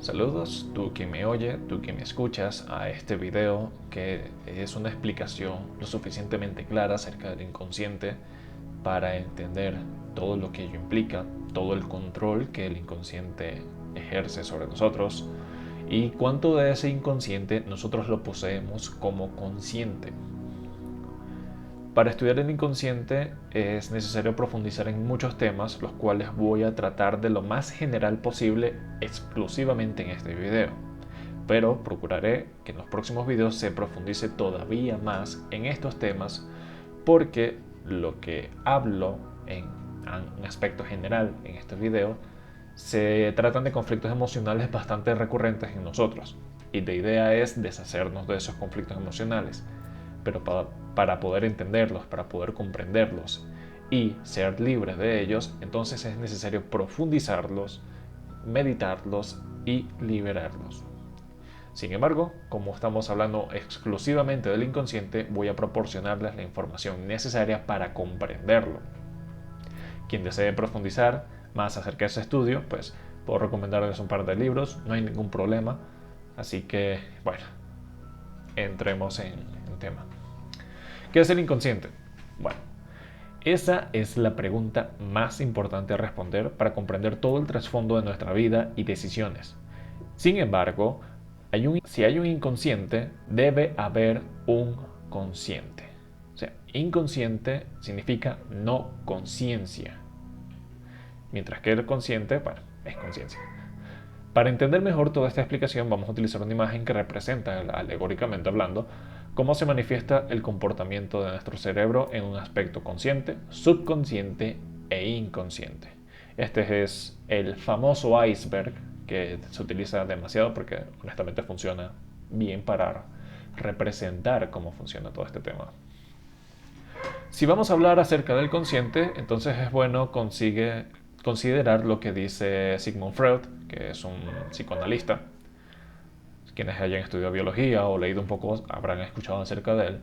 Saludos, tú que me oye, tú que me escuchas a este video que es una explicación lo suficientemente clara acerca del inconsciente para entender todo lo que ello implica, todo el control que el inconsciente ejerce sobre nosotros y cuánto de ese inconsciente nosotros lo poseemos como consciente. Para estudiar el inconsciente es necesario profundizar en muchos temas, los cuales voy a tratar de lo más general posible exclusivamente en este video. Pero procuraré que en los próximos videos se profundice todavía más en estos temas porque lo que hablo en un aspecto general en este video se tratan de conflictos emocionales bastante recurrentes en nosotros y la idea es deshacernos de esos conflictos emocionales, pero para poder entenderlos, para poder comprenderlos y ser libres de ellos, entonces es necesario profundizarlos, meditarlos y liberarlos. Sin embargo, como estamos hablando exclusivamente del inconsciente, voy a proporcionarles la información necesaria para comprenderlo. Quien desee profundizar más acerca de ese estudio, pues puedo recomendarles un par de libros, no hay ningún problema. Así que, bueno, entremos en tema. ¿Qué es el inconsciente? Bueno, esa es la pregunta más importante a responder para comprender todo el trasfondo de nuestra vida y decisiones. Sin embargo, si hay un inconsciente, debe haber un consciente. O sea, inconsciente significa no conciencia, mientras que el consciente, bueno, es conciencia. Para entender mejor toda esta explicación vamos a utilizar una imagen que representa, alegóricamente hablando, cómo se manifiesta el comportamiento de nuestro cerebro en un aspecto consciente, subconsciente e inconsciente. Este es el famoso iceberg que se utiliza demasiado porque honestamente funciona bien para representar cómo funciona todo este tema. Si vamos a hablar acerca del consciente, entonces es bueno considerar lo que dice Sigmund Freud, que es un psicoanalista. Quienes hayan estudiado biología o leído un poco habrán escuchado acerca de él.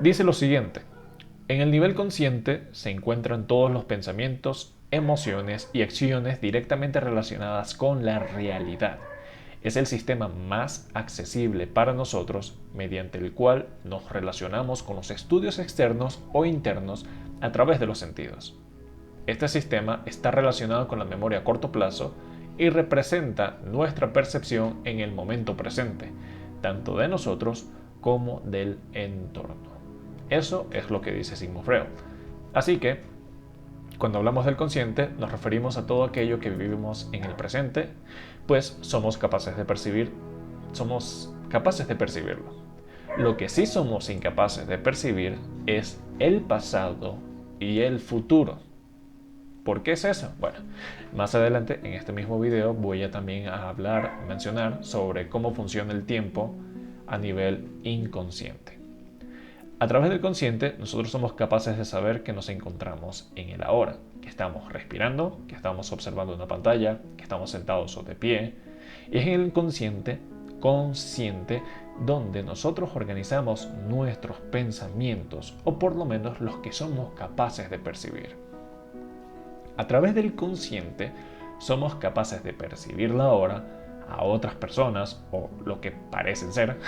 Dice lo siguiente: en el nivel consciente se encuentran todos los pensamientos, emociones y acciones directamente relacionadas con la realidad. Es el sistema más accesible para nosotros mediante el cual nos relacionamos con los estudios externos o internos a través de los sentidos. Este sistema está relacionado con la memoria a corto plazo y representa nuestra percepción en el momento presente, tanto de nosotros como del entorno. Eso es lo que dice Sigmund Freud. Así que, cuando hablamos del consciente, nos referimos a todo aquello que vivimos en el presente, pues somos capaces de percibirlo. Lo que sí somos incapaces de percibir es el pasado y el futuro. ¿Por qué es eso? Bueno, más adelante en este mismo video voy a también mencionar sobre cómo funciona el tiempo a nivel inconsciente. A través del consciente, nosotros somos capaces de saber que nos encontramos en el ahora, que estamos respirando, que estamos observando una pantalla, que estamos sentados o de pie. Y es en el consciente donde nosotros organizamos nuestros pensamientos, o por lo menos los que somos capaces de percibir. A través del consciente somos capaces de percibir la hora a otras personas o lo que parecen ser,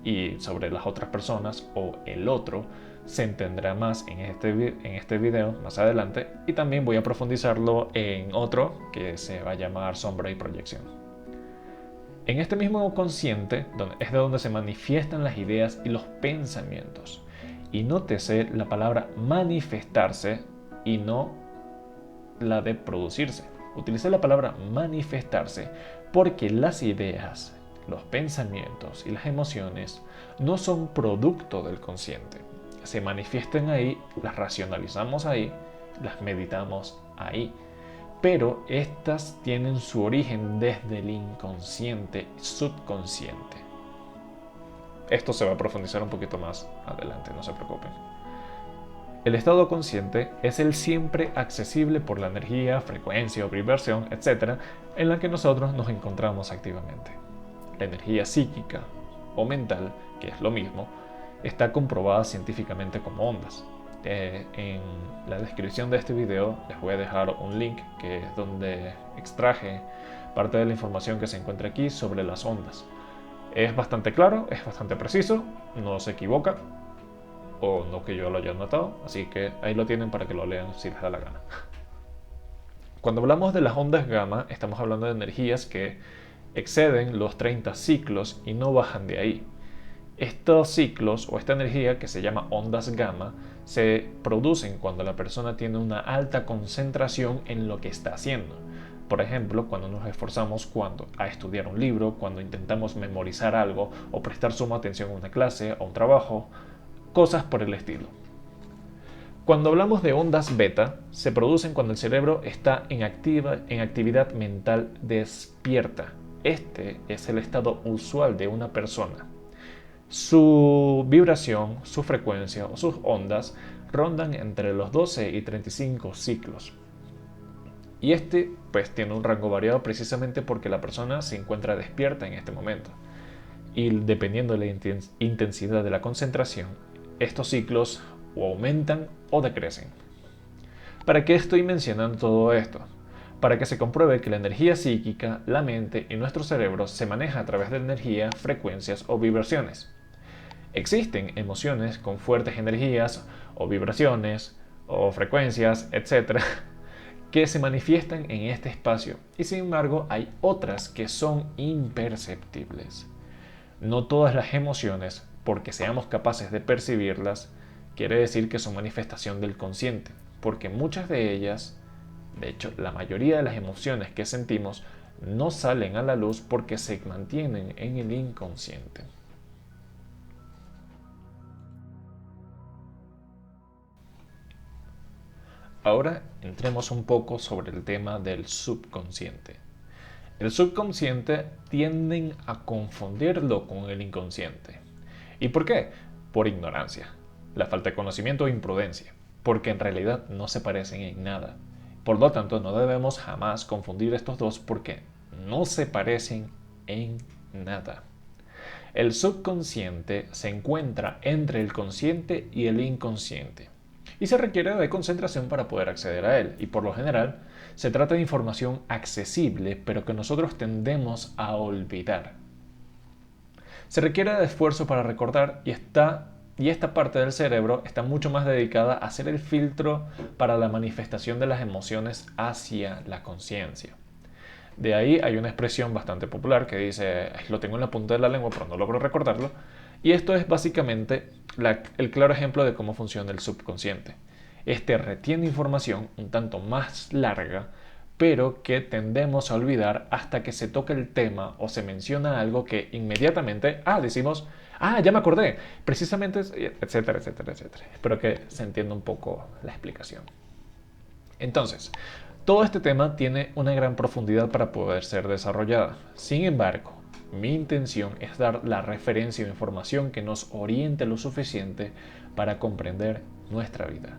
y sobre las otras personas o el otro se entenderá más en este video más adelante, y también voy a profundizarlo en otro que se va a llamar sombra y proyección. En este mismo consciente es de donde se manifiestan las ideas y los pensamientos. Y nótese la palabra manifestarse y no la de producirse. Utilicé la palabra manifestarse porque las ideas, los pensamientos y las emociones no son producto del consciente. Se manifiestan ahí, las racionalizamos ahí, las meditamos ahí. Pero estas tienen su origen desde el inconsciente subconsciente. Esto se va a profundizar un poquito más adelante, no se preocupen. El estado consciente es el siempre accesible por la energía, frecuencia o vibración, etc., en la que nosotros nos encontramos activamente. La energía psíquica o mental, que es lo mismo, está comprobada científicamente como ondas. En la descripción de este video les voy a dejar un link que es donde extraje parte de la información que se encuentra aquí sobre las ondas. Es bastante claro, es bastante preciso, no se equivoca, o no que yo lo haya notado, así que ahí lo tienen para que lo lean si les da la gana. Cuando hablamos de las ondas gamma, estamos hablando de energías que exceden los 30 ciclos y no bajan de ahí. Estos ciclos o esta energía que se llama ondas gamma se producen cuando la persona tiene una alta concentración en lo que está haciendo. Por ejemplo, cuando nos esforzamos a estudiar un libro, cuando intentamos memorizar algo o prestar suma atención a una clase o un trabajo, cosas por el estilo. Cuando hablamos de ondas beta, se producen cuando el cerebro está en actividad mental despierta. Este es el estado usual de una persona. Su vibración, su frecuencia o sus ondas rondan entre los 12 y 35 ciclos. Y este pues tiene un rango variado precisamente porque la persona se encuentra despierta en este momento. Y dependiendo de la intensidad de la concentración, estos ciclos o aumentan o decrecen. ¿Para qué estoy mencionando todo esto? Para que se compruebe que la energía psíquica, la mente y nuestro cerebro se maneja a través de energía, frecuencias o vibraciones. Existen emociones con fuertes energías o vibraciones o frecuencias, etc., que se manifiestan en este espacio y sin embargo hay otras que son imperceptibles. No todas las emociones, porque seamos capaces de percibirlas, quiere decir que son manifestación del consciente, porque muchas de ellas, de hecho la mayoría de las emociones que sentimos, no salen a la luz porque se mantienen en el inconsciente. Ahora entremos un poco sobre el tema del subconsciente. El subconsciente tienden a confundirlo con el inconsciente. ¿Y por qué? Por ignorancia, la falta de conocimiento o imprudencia, porque en realidad no se parecen en nada. Por lo tanto, no debemos jamás confundir estos dos porque no se parecen en nada. El subconsciente se encuentra entre el consciente y el inconsciente y se requiere de concentración para poder acceder a él, y por lo general se trata de información accesible pero que nosotros tendemos a olvidar. Se requiere de esfuerzo para recordar y esta parte del cerebro está mucho más dedicada a hacer el filtro para la manifestación de las emociones hacia la conciencia. De ahí hay una expresión bastante popular que dice, lo tengo en la punta de la lengua pero no logro recordarlo, y esto es básicamente el claro ejemplo de cómo funciona el subconsciente. Este retiene información un tanto más larga, pero que tendemos a olvidar hasta que se toca el tema o se menciona algo que inmediatamente, decimos, ya me acordé, precisamente, etcétera, etcétera, etcétera. Espero que se entienda un poco la explicación. Entonces, todo este tema tiene una gran profundidad para poder ser desarrollada. Sin embargo, mi intención es dar la referencia o información que nos oriente lo suficiente para comprender nuestra vida.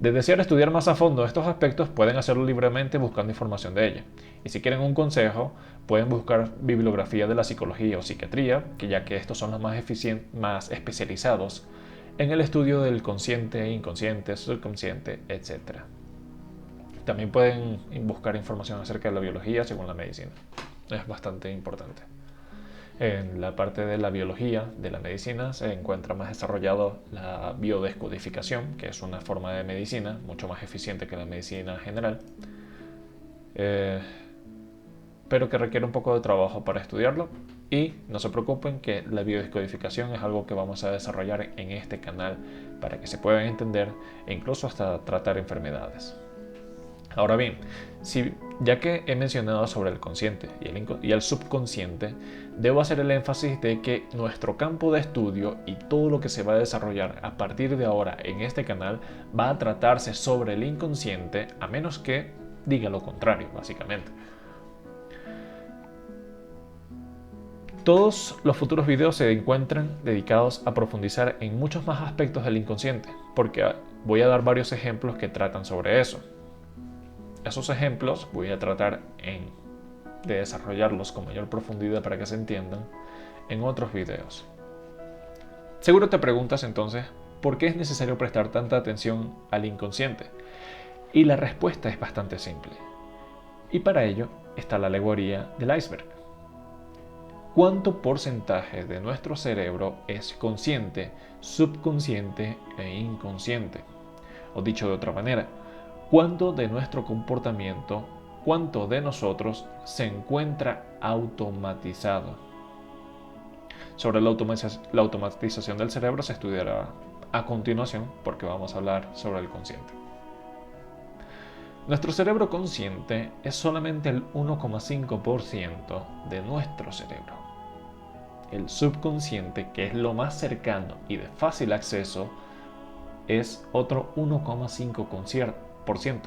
De desear estudiar más a fondo estos aspectos, pueden hacerlo libremente buscando información de ella. Y si quieren un consejo, pueden buscar bibliografía de la psicología o psiquiatría, ya que estos son los más especializados en el estudio del consciente, inconsciente, subconsciente, etc. También pueden buscar información acerca de la biología según la medicina. Es bastante importante. En la parte de la biología, de la medicina, se encuentra más desarrollado la biodescodificación, que es una forma de medicina mucho más eficiente que la medicina general, pero que requiere un poco de trabajo para estudiarlo. Y no se preocupen que la biodescodificación es algo que vamos a desarrollar en este canal para que se puedan entender e incluso hasta tratar enfermedades. Ahora bien, ya que he mencionado sobre el consciente y el subconsciente, debo hacer el énfasis de que nuestro campo de estudio y todo lo que se va a desarrollar a partir de ahora en este canal va a tratarse sobre el inconsciente, a menos que diga lo contrario, básicamente. Todos los futuros videos se encuentran dedicados a profundizar en muchos más aspectos del inconsciente, porque voy a dar varios ejemplos que tratan sobre eso. Esos ejemplos voy a tratar de desarrollarlos con mayor profundidad para que se entiendan en otros videos. Seguro te preguntas entonces, ¿por qué es necesario prestar tanta atención al inconsciente? Y la respuesta es bastante simple. Y para ello está la alegoría del iceberg. ¿Cuánto porcentaje de nuestro cerebro es consciente, subconsciente e inconsciente? O dicho de otra manera, ¿cuánto de nuestro comportamiento, cuánto de nosotros se encuentra automatizado? Sobre la automatización del cerebro se estudiará a continuación porque vamos a hablar sobre el consciente. Nuestro cerebro consciente es solamente el 1,5% de nuestro cerebro. El subconsciente, que es lo más cercano y de fácil acceso, es otro 1,5%.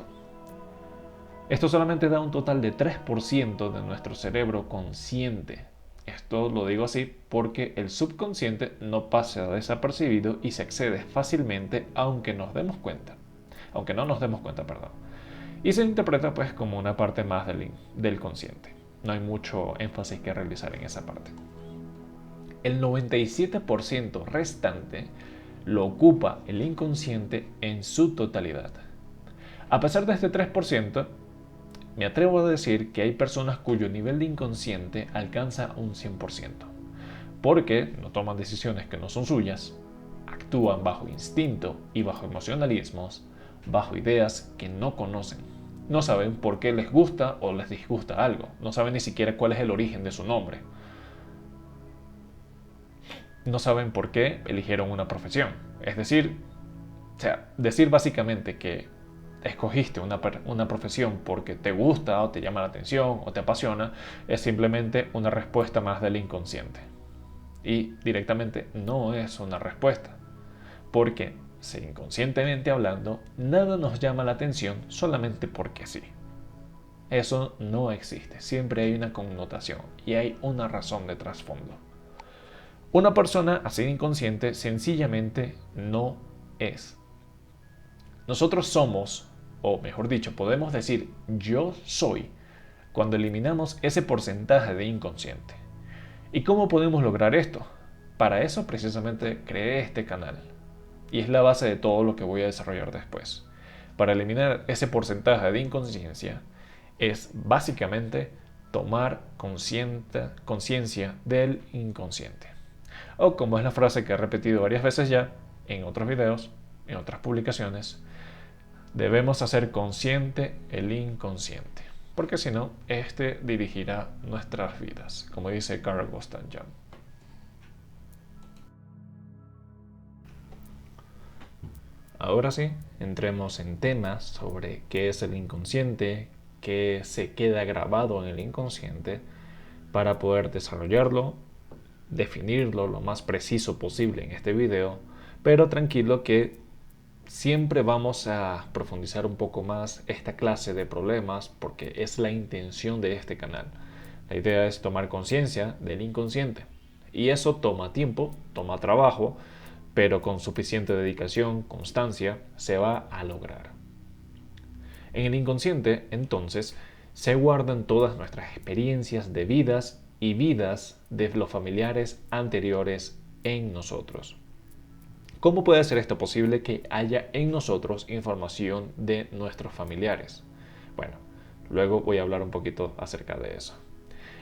Esto solamente da un total de 3% de nuestro cerebro consciente. Esto lo digo así porque el subconsciente no pasa desapercibido y se accede fácilmente aunque no nos demos cuenta, perdón. Y se interpreta pues como una parte más del consciente. No hay mucho énfasis que realizar en esa parte. El 97% restante lo ocupa el inconsciente en su totalidad. A pesar de este 3%, me atrevo a decir que hay personas cuyo nivel de inconsciente alcanza un 100%, porque no toman decisiones que no son suyas, actúan bajo instinto y bajo emocionalismos, bajo ideas que no conocen. No saben por qué les gusta o les disgusta algo, no saben ni siquiera cuál es el origen de su nombre. No saben por qué eligieron una profesión. Es decir, decir básicamente que escogiste una profesión porque te gusta o te llama la atención o te apasiona es simplemente una respuesta más del inconsciente. Y directamente no es una respuesta. Porque, inconscientemente hablando, nada nos llama la atención solamente porque sí. Eso no existe. Siempre hay una connotación y hay una razón de trasfondo. Una persona así de inconsciente sencillamente no es. Nosotros somos, o mejor dicho, podemos decir yo soy, cuando eliminamos ese porcentaje de inconsciente. ¿Y cómo podemos lograr esto? Para eso precisamente creé este canal. Y es la base de todo lo que voy a desarrollar después. Para eliminar ese porcentaje de inconsciencia es básicamente tomar conciencia del inconsciente. O como es la frase que he repetido varias veces ya en otros videos, en otras publicaciones, debemos hacer consciente el inconsciente, porque si no, este dirigirá nuestras vidas, como dice Carl Gustav Jung. Ahora sí, entremos en temas sobre qué es el inconsciente, qué se queda grabado en el inconsciente, para poder desarrollarlo, definirlo lo más preciso posible en este video, pero tranquilo que siempre vamos a profundizar un poco más esta clase de problemas porque es la intención de este canal. La idea es tomar conciencia del inconsciente y eso toma tiempo, toma trabajo, pero con suficiente dedicación, constancia, se va a lograr. En el inconsciente, entonces, se guardan todas nuestras experiencias de vidas y vidas de los familiares anteriores en nosotros. ¿Cómo puede ser esto posible que haya en nosotros información de nuestros familiares? Bueno, luego voy a hablar un poquito acerca de eso.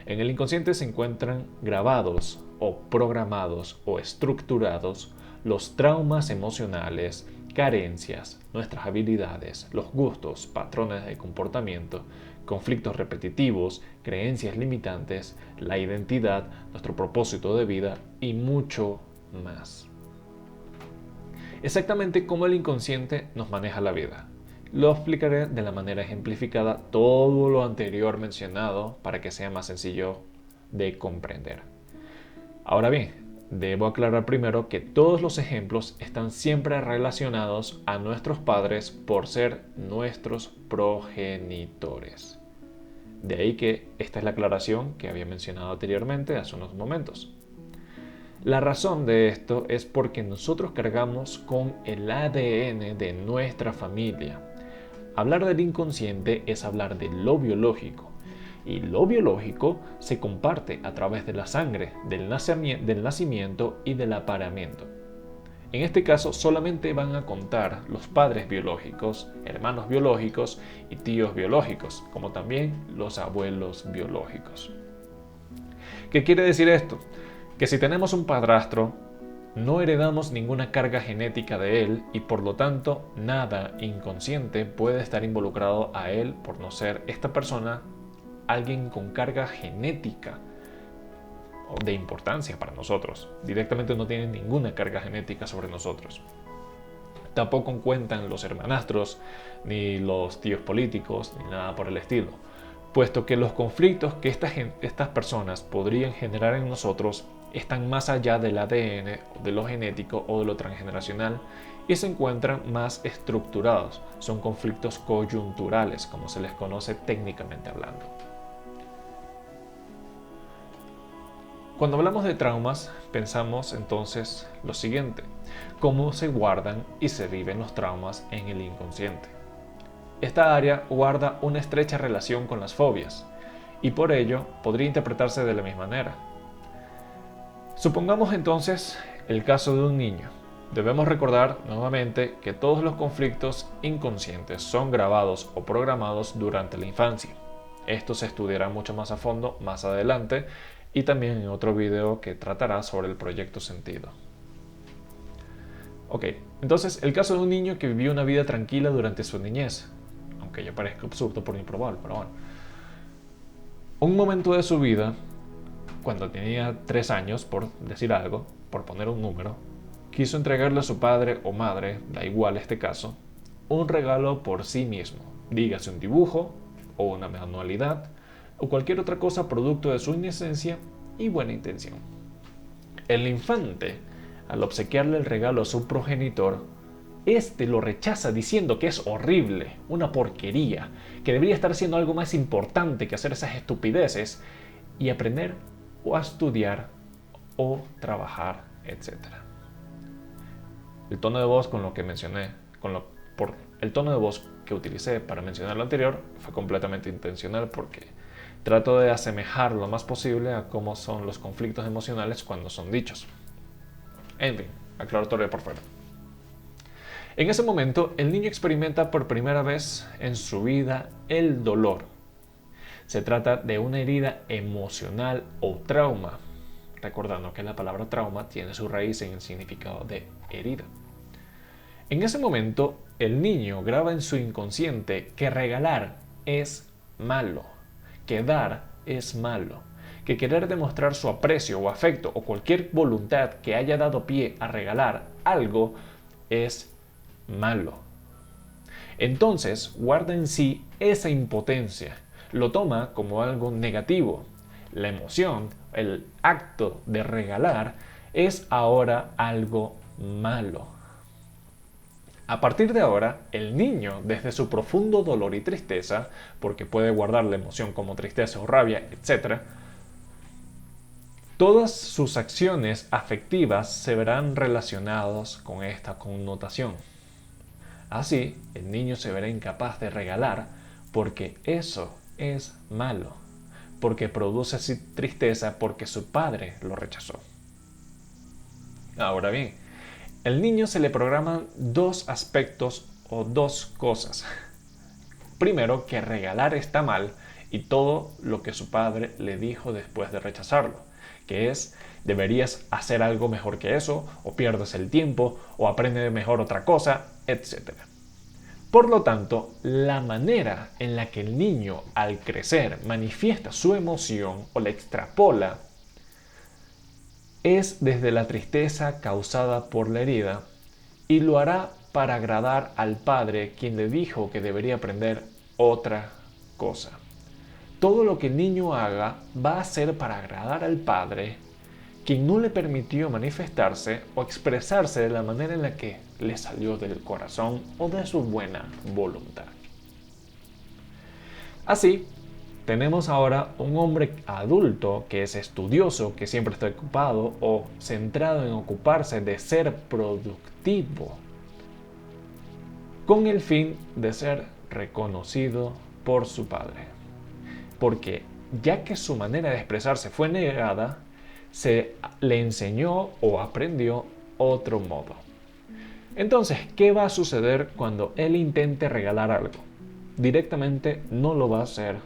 En el inconsciente se encuentran grabados o programados o estructurados los traumas emocionales, carencias, nuestras habilidades, los gustos, patrones de comportamiento, conflictos repetitivos, creencias limitantes, la identidad, nuestro propósito de vida y mucho más. Exactamente cómo el inconsciente nos maneja la vida. Lo explicaré de la manera ejemplificada todo lo anterior mencionado para que sea más sencillo de comprender. Ahora bien, debo aclarar primero que todos los ejemplos están siempre relacionados a nuestros padres por ser nuestros progenitores. De ahí que esta es la aclaración que había mencionado anteriormente hace unos momentos. La razón de esto es porque nosotros cargamos con el ADN de nuestra familia. Hablar del inconsciente es hablar de lo biológico, y lo biológico se comparte a través de la sangre, del nacimiento y del apareamiento. En este caso solamente van a contar los padres biológicos, hermanos biológicos y tíos biológicos, como también los abuelos biológicos. ¿Qué quiere decir esto? Que si tenemos un padrastro, no heredamos ninguna carga genética de él y por lo tanto nada inconsciente puede estar involucrado a él por no ser esta persona alguien con carga genética de importancia para nosotros. Directamente no tiene ninguna carga genética sobre nosotros. Tampoco cuentan los hermanastros, ni los tíos políticos, ni nada por el estilo, puesto que los conflictos que estas personas podrían generar en nosotros están más allá del ADN, de lo genético o de lo transgeneracional y se encuentran más estructurados. Son conflictos coyunturales, como se les conoce técnicamente hablando. Cuando hablamos de traumas, pensamos entonces lo siguiente: cómo se guardan y se viven los traumas en el inconsciente. Esta área guarda una estrecha relación con las fobias y por ello podría interpretarse de la misma manera. Supongamos entonces el caso de un niño. Debemos recordar nuevamente que todos los conflictos inconscientes son grabados o programados durante la infancia. Esto se estudiará mucho más a fondo más adelante y también en otro video que tratará sobre el proyecto sentido. Ok, entonces el caso de un niño que vivió una vida tranquila durante su niñez, aunque ya parezca absurdo por improbable, pero bueno. Un momento de su vida, cuando tenía 3 años, por decir algo, por poner un número, quiso entregarle a su padre o madre, da igual este caso, un regalo por sí mismo, dígase un dibujo o una manualidad o cualquier otra cosa producto de su inocencia y buena intención. El infante, al obsequiarle el regalo a su progenitor, este lo rechaza diciendo que es horrible, una porquería, que debería estar haciendo algo más importante que hacer esas estupideces y aprender o a estudiar o trabajar, etc. El tono de voz con lo que mencioné, por el tono de voz que utilicé para mencionar lo anterior fue completamente intencional porque trato de asemejar lo más posible a cómo son los conflictos emocionales cuando son dichos. En fin, aclaratoria por fuera. En ese momento, el niño experimenta por primera vez en su vida el dolor. Se trata de una herida emocional o trauma, recordando que la palabra trauma tiene su raíz en el significado de herida. En ese momento, el niño graba en su inconsciente que regalar es malo, que dar es malo, que querer demostrar su aprecio o afecto o cualquier voluntad que haya dado pie a regalar algo es malo. Entonces guarda en sí esa impotencia, lo toma como algo negativo. La emoción, el acto de regalar, es ahora algo malo. A partir de ahora, el niño, desde su profundo dolor y tristeza, porque puede guardar la emoción como tristeza o rabia, etc., todas sus acciones afectivas se verán relacionadas con esta connotación. Así, el niño se verá incapaz de regalar porque eso es malo, porque produce tristeza porque su padre lo rechazó. Ahora bien, al niño se le programan 2 aspectos o 2 cosas. Primero, que regalar está mal y todo lo que su padre le dijo después de rechazarlo, que es: deberías hacer algo mejor que eso, o pierdes el tiempo, o aprende mejor otra cosa, etc. Por lo tanto, la manera en la que el niño al crecer manifiesta su emoción o la extrapola es desde la tristeza causada por la herida y lo hará para agradar al padre quien le dijo que debería aprender otra cosa. Todo lo que el niño haga va a ser para agradar al padre quien no le permitió manifestarse o expresarse de la manera en la que le salió del corazón o de su buena voluntad. Así, tenemos ahora un hombre adulto que es estudioso, que siempre está ocupado o centrado en ocuparse de ser productivo, con el fin de ser reconocido por su padre. Porque ya que su manera de expresarse fue negada, se le enseñó o aprendió otro modo. Entonces, ¿qué va a suceder cuando él intente regalar algo? Directamente no lo va a hacer,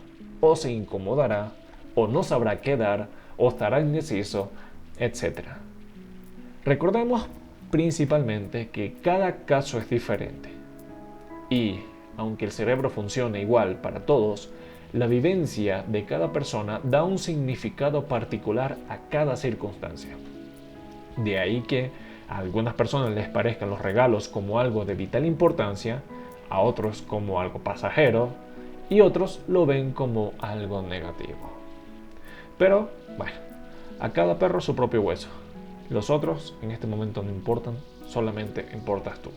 o se incomodará, o no sabrá qué dar, o estará indeciso, etc. Recordemos principalmente que cada caso es diferente y, aunque el cerebro funcione igual para todos, la vivencia de cada persona da un significado particular a cada circunstancia. De ahí que a algunas personas les parezcan los regalos como algo de vital importancia, a otros como algo pasajero y otros lo ven como algo negativo. Pero, bueno, a cada perro su propio hueso. Los otros en este momento no importan, solamente importas tú.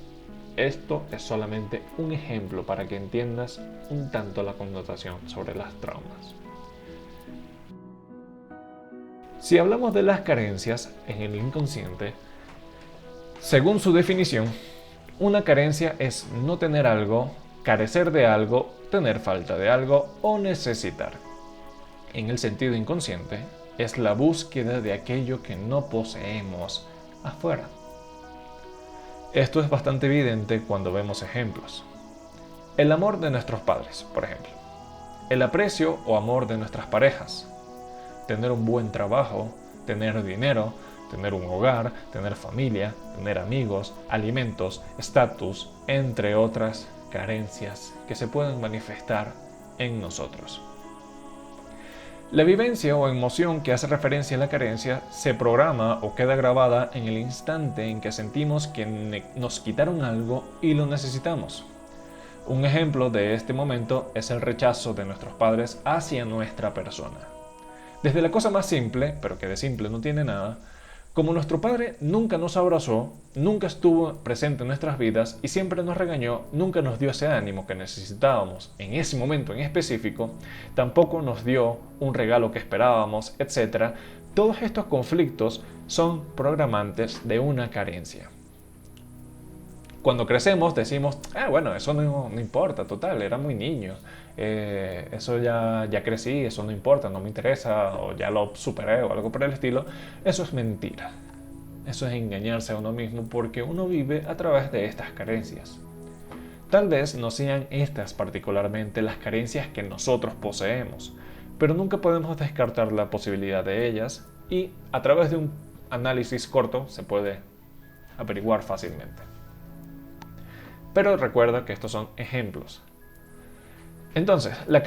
Esto es solamente un ejemplo para que entiendas un tanto la connotación sobre las traumas. Si hablamos de las carencias en el inconsciente, según su definición, una carencia es no tener algo, carecer de algo, tener falta de algo o necesitar. En el sentido inconsciente, es la búsqueda de aquello que no poseemos afuera. Esto es bastante evidente cuando vemos ejemplos. El amor de nuestros padres, por ejemplo. El aprecio o amor de nuestras parejas. Tener un buen trabajo, tener dinero, tener un hogar, tener familia, tener amigos, alimentos, estatus, entre otras carencias que se pueden manifestar en nosotros. La vivencia o emoción que hace referencia a la carencia se programa o queda grabada en el instante en que sentimos que nos quitaron algo y lo necesitamos. Un ejemplo de este momento es el rechazo de nuestros padres hacia nuestra persona. Desde la cosa más simple, pero que de simple no tiene nada, como nuestro padre nunca nos abrazó, nunca estuvo presente en nuestras vidas y siempre nos regañó, nunca nos dio ese ánimo que necesitábamos en ese momento en específico, tampoco nos dio un regalo que esperábamos, etc. Todos estos conflictos son programantes de una carencia. Cuando crecemos decimos, bueno, eso no importa, total, era muy niño, eso ya crecí, eso no importa, no me interesa, o ya lo superé o algo por el estilo. Eso es mentira. Eso es engañarse a uno mismo porque uno vive a través de estas carencias. Tal vez no sean estas particularmente las carencias que nosotros poseemos, pero nunca podemos descartar la posibilidad de ellas y a través de un análisis corto se puede averiguar fácilmente. Pero recuerda que estos son ejemplos. Entonces, las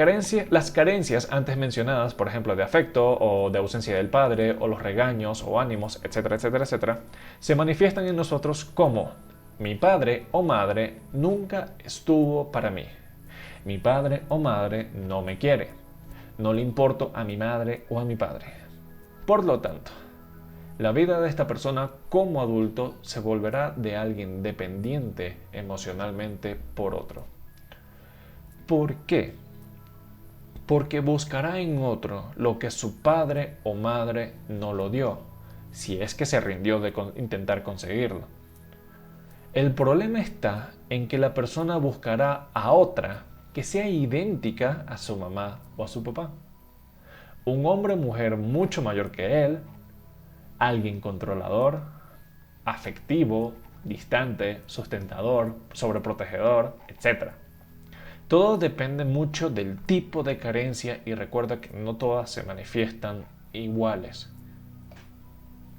carencias antes mencionadas, por ejemplo, de afecto o de ausencia del padre, o los regaños o ánimos, etcétera, etcétera, etcétera, se manifiestan en nosotros como: mi padre o madre nunca estuvo para mí. Mi padre o madre no me quiere. No le importo a mi madre o a mi padre. Por lo tanto, la vida de esta persona como adulto se volverá de alguien dependiente emocionalmente por otro. ¿Por qué? Porque buscará en otro lo que su padre o madre no lo dio, si es que se rindió de intentar conseguirlo. El problema está en que la persona buscará a otra que sea idéntica a su mamá o a su papá. Un hombre o mujer mucho mayor que él, alguien controlador, afectivo, distante, sustentador, sobreprotegedor, etc. Todo depende mucho del tipo de carencia y recuerda que no todas se manifiestan iguales.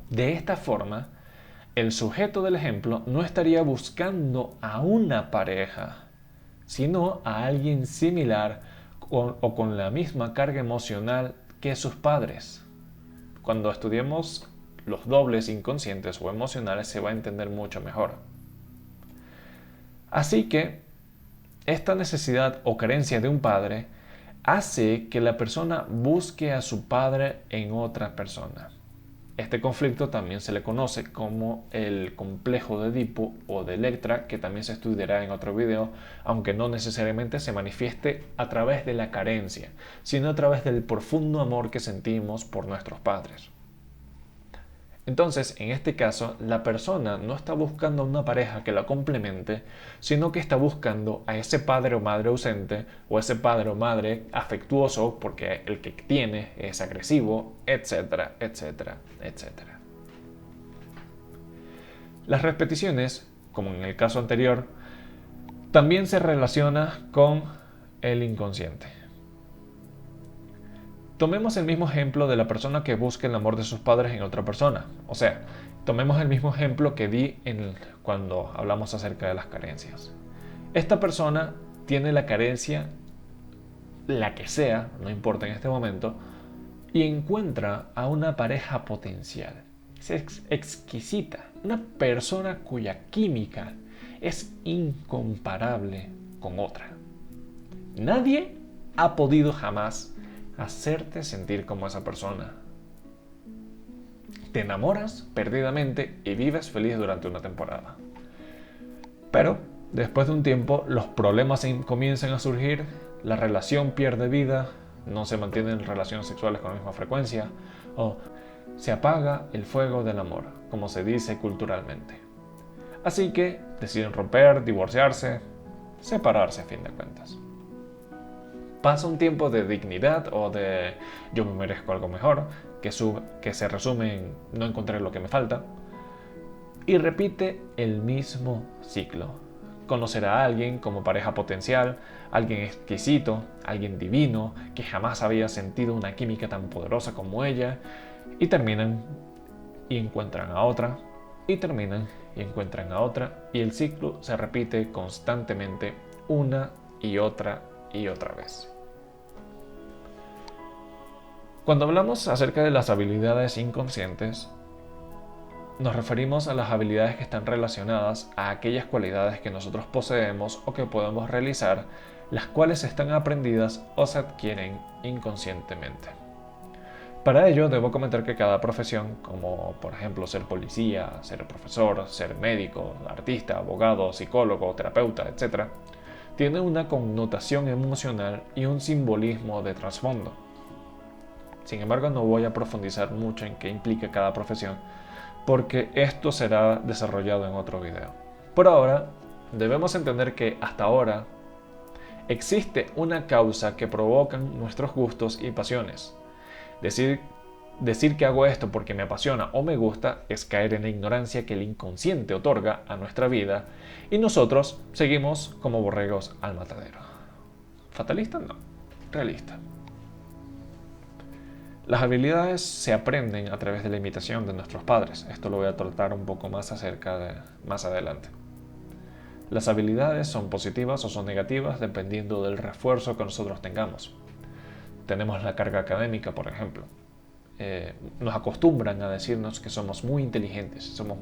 De esta forma, el sujeto del ejemplo no estaría buscando a una pareja, sino a alguien similar o con la misma carga emocional que sus padres. Cuando estudiemos los dobles inconscientes o emocionales se va a entender mucho mejor. Así que esta necesidad o carencia de un padre hace que la persona busque a su padre en otra persona. Este conflicto también se le conoce como el complejo de Edipo o de Electra, que también se estudiará en otro video, aunque no necesariamente se manifieste a través de la carencia, sino a través del profundo amor que sentimos por nuestros padres. Entonces, en este caso, la persona no está buscando a una pareja que la complemente, sino que está buscando a ese padre o madre ausente, o ese padre o madre afectuoso, porque el que tiene es agresivo, etcétera, etcétera, etcétera. Las repeticiones como en el caso anterior, también se relaciona con el inconsciente. Tomemos el mismo ejemplo de la persona que busca el amor de sus padres en otra persona. O sea, tomemos el mismo ejemplo que di cuando hablamos acerca de las carencias. Esta persona tiene la carencia, la que sea, no importa en este momento, y encuentra a una pareja potencial. Es exquisita, una persona cuya química es incomparable con otra. Nadie ha podido jamás hacerte sentir como esa persona. Te enamoras perdidamente y vives feliz durante una temporada. Pero después de un tiempo los problemas comienzan a surgir, la relación pierde vida, no se mantienen relaciones sexuales con la misma frecuencia o se apaga el fuego del amor, como se dice culturalmente. Así que deciden romper, divorciarse, separarse a fin de cuentas. Pasa un tiempo de dignidad o de yo me merezco algo mejor, que se resume en no encontré lo que me falta, y repite el mismo ciclo. Conocer a alguien como pareja potencial, alguien exquisito, alguien divino, que jamás había sentido una química tan poderosa como ella, y terminan y encuentran a otra, y terminan y encuentran a otra, y el ciclo se repite constantemente una y otra vez. Cuando hablamos acerca de las habilidades inconscientes, nos referimos a las habilidades que están relacionadas a aquellas cualidades que nosotros poseemos o que podemos realizar, las cuales están aprendidas o se adquieren inconscientemente. Para ello debo comentar que cada profesión, como por ejemplo ser policía, ser profesor, ser médico, artista, abogado, psicólogo, terapeuta, etc., tiene una connotación emocional y un simbolismo de trasfondo. Sin embargo, no voy a profundizar mucho en qué implica cada profesión, porque esto será desarrollado en otro video. Por ahora, debemos entender que hasta ahora existe una causa que provocan nuestros gustos y pasiones. Decir que hago esto porque me apasiona o me gusta es caer en la ignorancia que el inconsciente otorga a nuestra vida y nosotros seguimos como borregos al matadero. ¿Fatalista? No. Realista. Las habilidades se aprenden a través de la imitación de nuestros padres. Esto lo voy a tratar un poco más más adelante. Las habilidades son positivas o son negativas dependiendo del refuerzo que nosotros tengamos. Tenemos la carga académica, por ejemplo. Nos acostumbran a decirnos que somos muy inteligentes, somos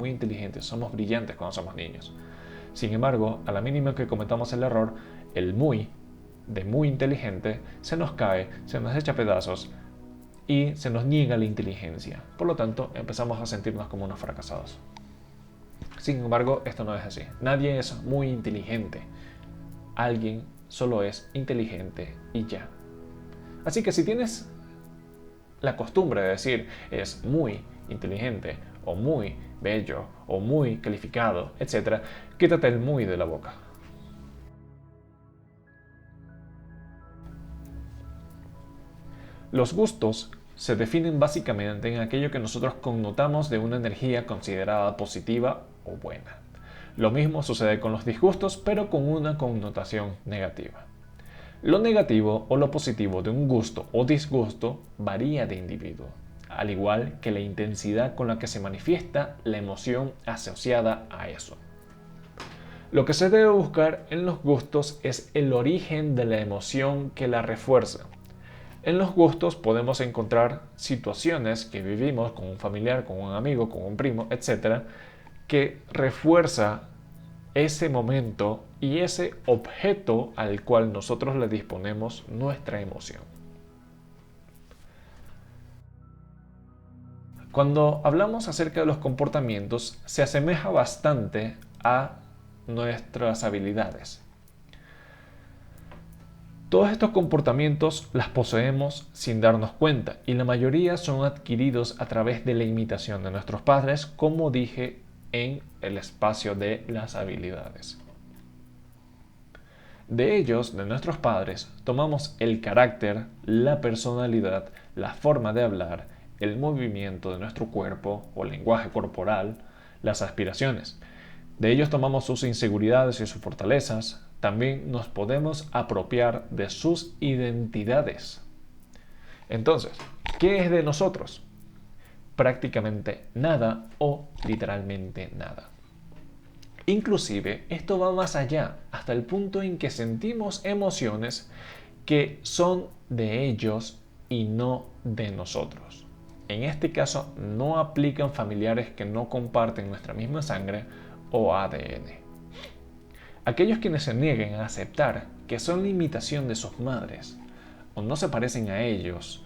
brillantes cuando somos niños. Sin embargo, a la mínima que cometamos el error, el muy inteligente se nos cae, se nos echa pedazos, y se nos niega la inteligencia. Por lo tanto, empezamos a sentirnos como unos fracasados. Sin embargo, esto no es así. Nadie es muy inteligente. Alguien solo es inteligente y ya. Así que si tienes la costumbre de decir es muy inteligente, o muy bello, o muy calificado, etc., quítate el muy de la boca. Los gustos se definen básicamente en aquello que nosotros connotamos de una energía considerada positiva o buena. Lo mismo sucede con los disgustos, pero con una connotación negativa. Lo negativo o lo positivo de un gusto o disgusto varía de individuo, al igual que la intensidad con la que se manifiesta la emoción asociada a eso. Lo que se debe buscar en los gustos es el origen de la emoción que la refuerza. En los gustos podemos encontrar situaciones que vivimos con un familiar, con un amigo, con un primo, etc., que refuerza ese momento y ese objeto al cual nosotros le disponemos nuestra emoción. Cuando hablamos acerca de los comportamientos, se asemeja bastante a nuestras habilidades. Todos estos comportamientos las poseemos sin darnos cuenta y la mayoría son adquiridos a través de la imitación de nuestros padres, como dije en el espacio de las habilidades. De ellos, de nuestros padres, tomamos el carácter, la personalidad, la forma de hablar, el movimiento de nuestro cuerpo o lenguaje corporal, las aspiraciones. De ellos tomamos sus inseguridades y sus fortalezas. También nos podemos apropiar de sus identidades. Entonces, ¿qué es de nosotros? Prácticamente nada o literalmente nada. Inclusive, esto va más allá, hasta el punto en que sentimos emociones que son de ellos y no de nosotros. En este caso, no aplican familiares que no comparten nuestra misma sangre o ADN. Aquellos quienes se nieguen a aceptar que son la imitación de sus madres o no se parecen a ellos,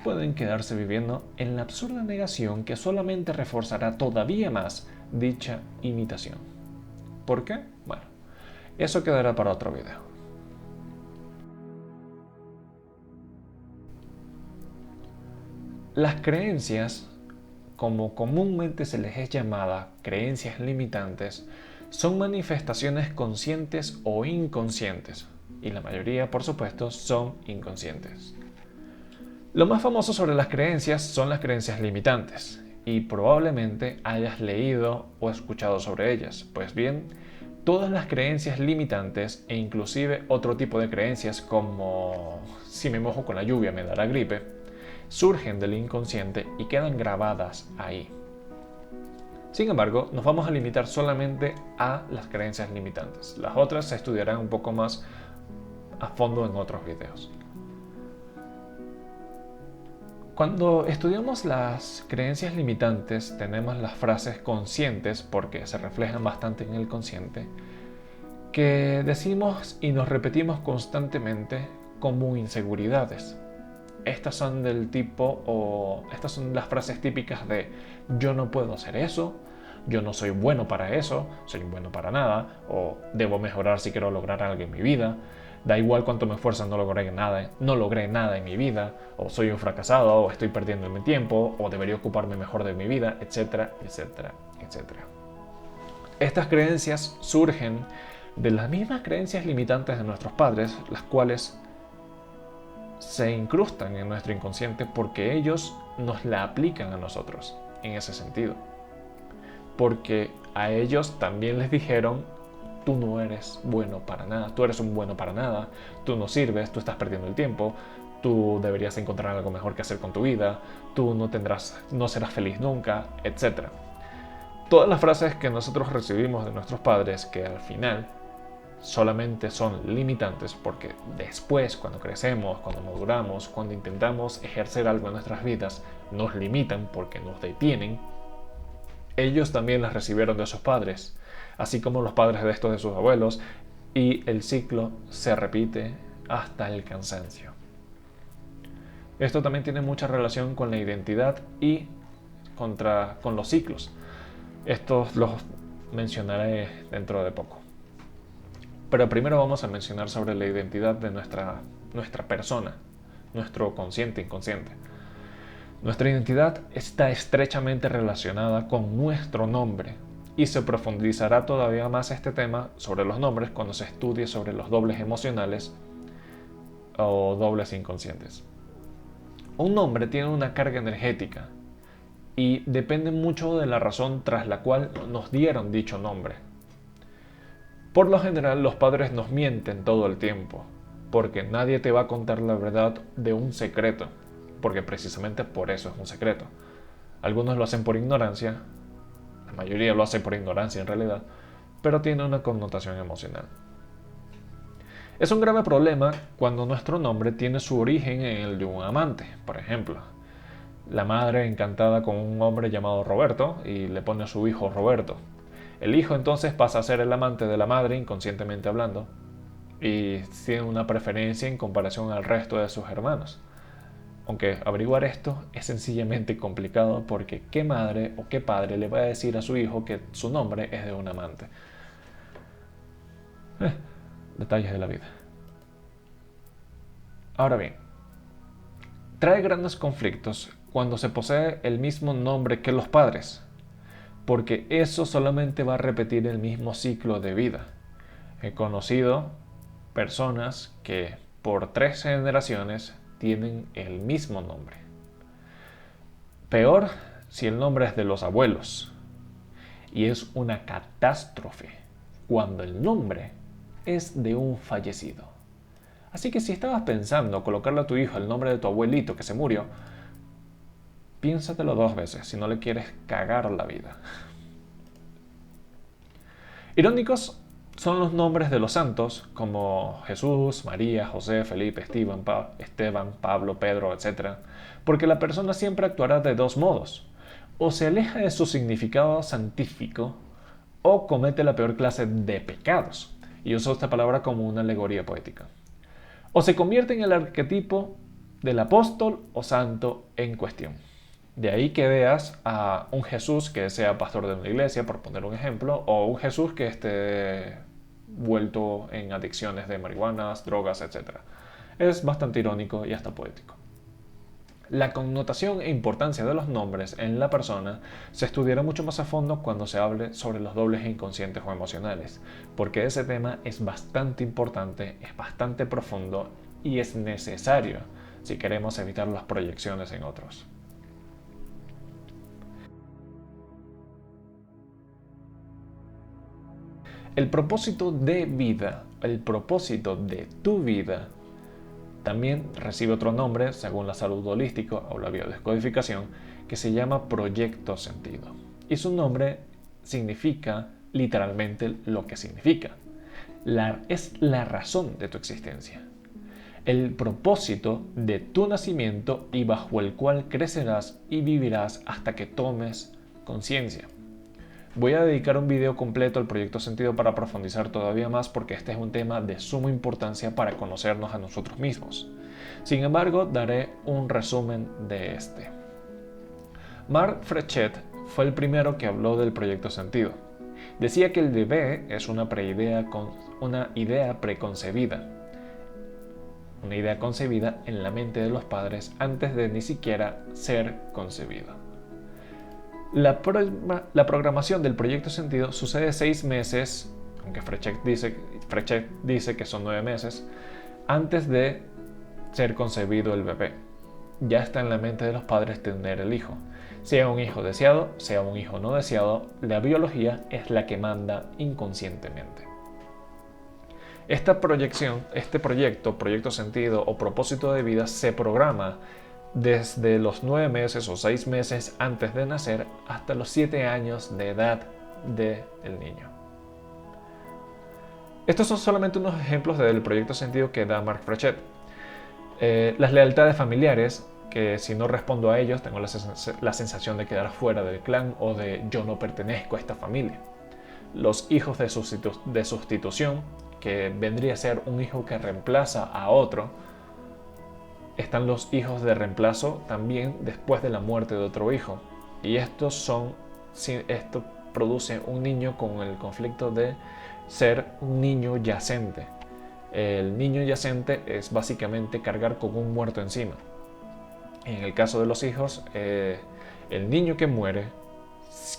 pueden quedarse viviendo en la absurda negación que solamente reforzará todavía más dicha imitación. ¿Por qué? Bueno, eso quedará para otro video. Las creencias, como comúnmente se les es llamada creencias limitantes, son manifestaciones conscientes o inconscientes, y la mayoría, por supuesto, son inconscientes. Lo más famoso sobre las creencias son las creencias limitantes, y probablemente hayas leído o escuchado sobre ellas. Pues bien, todas las creencias limitantes e inclusive otro tipo de creencias como si me mojo con la lluvia me dará gripe, surgen del inconsciente y quedan grabadas ahí. Sin embargo, nos vamos a limitar solamente a las creencias limitantes. Las otras se estudiarán un poco más a fondo en otros videos. Cuando estudiamos las creencias limitantes, tenemos las frases conscientes, porque se reflejan bastante en el consciente, que decimos y nos repetimos constantemente como inseguridades. Estas son del tipo, o estas son las frases típicas de yo no puedo hacer eso, yo no soy bueno para eso, soy bueno para nada, o debo mejorar si quiero lograr algo en mi vida, da igual cuánto me esfuerzo, no logré nada en mi vida, o soy un fracasado, o estoy perdiendo mi tiempo, o debería ocuparme mejor de mi vida, etcétera, etcétera, etcétera. Estas creencias surgen de las mismas creencias limitantes de nuestros padres, las cuales se incrustan en nuestro inconsciente porque ellos nos la aplican a nosotros en ese sentido. Porque a ellos también les dijeron, tú no eres bueno para nada, tú eres un bueno para nada, tú no sirves, tú estás perdiendo el tiempo, tú deberías encontrar algo mejor que hacer con tu vida, tú no serás feliz nunca, etc. Todas las frases que nosotros recibimos de nuestros padres que al final solamente son limitantes porque después, cuando crecemos, cuando maduramos, cuando intentamos ejercer algo en nuestras vidas, nos limitan porque nos detienen. Ellos también las recibieron de sus padres, así como los padres de estos de sus abuelos, y el ciclo se repite hasta el cansancio. Esto también tiene mucha relación con la identidad y con los ciclos. Estos los mencionaré dentro de poco. Pero primero vamos a mencionar sobre la identidad de nuestra persona, nuestro consciente inconsciente. Nuestra identidad está estrechamente relacionada con nuestro nombre y se profundizará todavía más este tema sobre los nombres cuando se estudie sobre los dobles emocionales o dobles inconscientes. Un nombre tiene una carga energética y depende mucho de la razón tras la cual nos dieron dicho nombre. Por lo general, los padres nos mienten todo el tiempo, porque nadie te va a contar la verdad de un secreto, porque precisamente por eso es un secreto. Algunos lo hacen por ignorancia, la mayoría lo hace por ignorancia en realidad, pero tiene una connotación emocional. Es un grave problema cuando nuestro nombre tiene su origen en el de un amante, por ejemplo. La madre encantada con un hombre llamado Roberto y le pone a su hijo Roberto. El hijo entonces pasa a ser el amante de la madre, inconscientemente hablando, y tiene una preferencia en comparación al resto de sus hermanos. Aunque averiguar esto es sencillamente complicado porque ¿qué madre o qué padre le va a decir a su hijo que su nombre es de un amante? Detalles de la vida. Ahora bien, trae grandes conflictos cuando se posee el mismo nombre que los padres, porque eso solamente va a repetir el mismo ciclo de vida. He conocido personas que por 3 generaciones tienen el mismo nombre. Peor si el nombre es de los abuelos. y es una catástrofe cuando el nombre es de un fallecido. Así que si estabas pensando colocarle a tu hijo el nombre de tu abuelito que se murió, piénsatelo 2 veces si no le quieres cagar la vida. Irónicos son los nombres de los santos como Jesús, María, José, Felipe, Esteban, Pablo, Pedro, etc. Porque la persona siempre actuará de dos modos. O se aleja de su significado santífico o comete la peor clase de pecados. Y uso esta palabra como una alegoría poética. O se convierte en el arquetipo del apóstol o santo en cuestión. De ahí que veas a un Jesús que sea pastor de una iglesia, por poner un ejemplo, o un Jesús que esté vuelto en adicciones de marihuanas, drogas, etc. Es bastante irónico y hasta poético. La connotación e importancia de los nombres en la persona se estudiará mucho más a fondo cuando se hable sobre los dobles inconscientes o emocionales, porque ese tema es bastante importante, es bastante profundo y es necesario si queremos evitar las proyecciones en otros. El propósito de vida, el propósito de tu vida, también recibe otro nombre, según la salud holística o la biodescodificación, que se llama proyecto sentido. Y su nombre significa literalmente lo que significa. Es la razón de tu existencia. El propósito de tu nacimiento y bajo el cual crecerás y vivirás hasta que tomes conciencia. Voy a dedicar un video completo al proyecto sentido para profundizar todavía más porque este es un tema de suma importancia para conocernos a nosotros mismos. Sin embargo, daré un resumen de este. Marc Frechet fue el primero que habló del proyecto sentido. Decía que el bebé es una idea preconcebida. Una idea concebida en la mente de los padres antes de ni siquiera ser concebida. La programación del proyecto sentido sucede 6 meses, aunque Frechet dice que son 9 meses, antes de ser concebido el bebé. Ya está en la mente de los padres tener el hijo. Sea un hijo deseado, sea un hijo no deseado, la biología es la que manda inconscientemente. Esta proyección, proyecto sentido o propósito de vida se programa desde los 9 meses o 6 meses antes de nacer hasta los 7 años de edad del niño. Estos son solamente unos ejemplos del proyecto sentido que da Marc Frechet. Las lealtades familiares, que si no respondo a ellos tengo la sensación de quedar fuera del clan o de yo no pertenezco a esta familia. Los hijos de sustitución, que vendría a ser un hijo que reemplaza a otro. Están los hijos de reemplazo también después de la muerte de otro hijo. Y esto produce un niño con el conflicto de ser un niño yacente. El niño yacente es básicamente cargar con un muerto encima. En el caso de los hijos, el niño que muere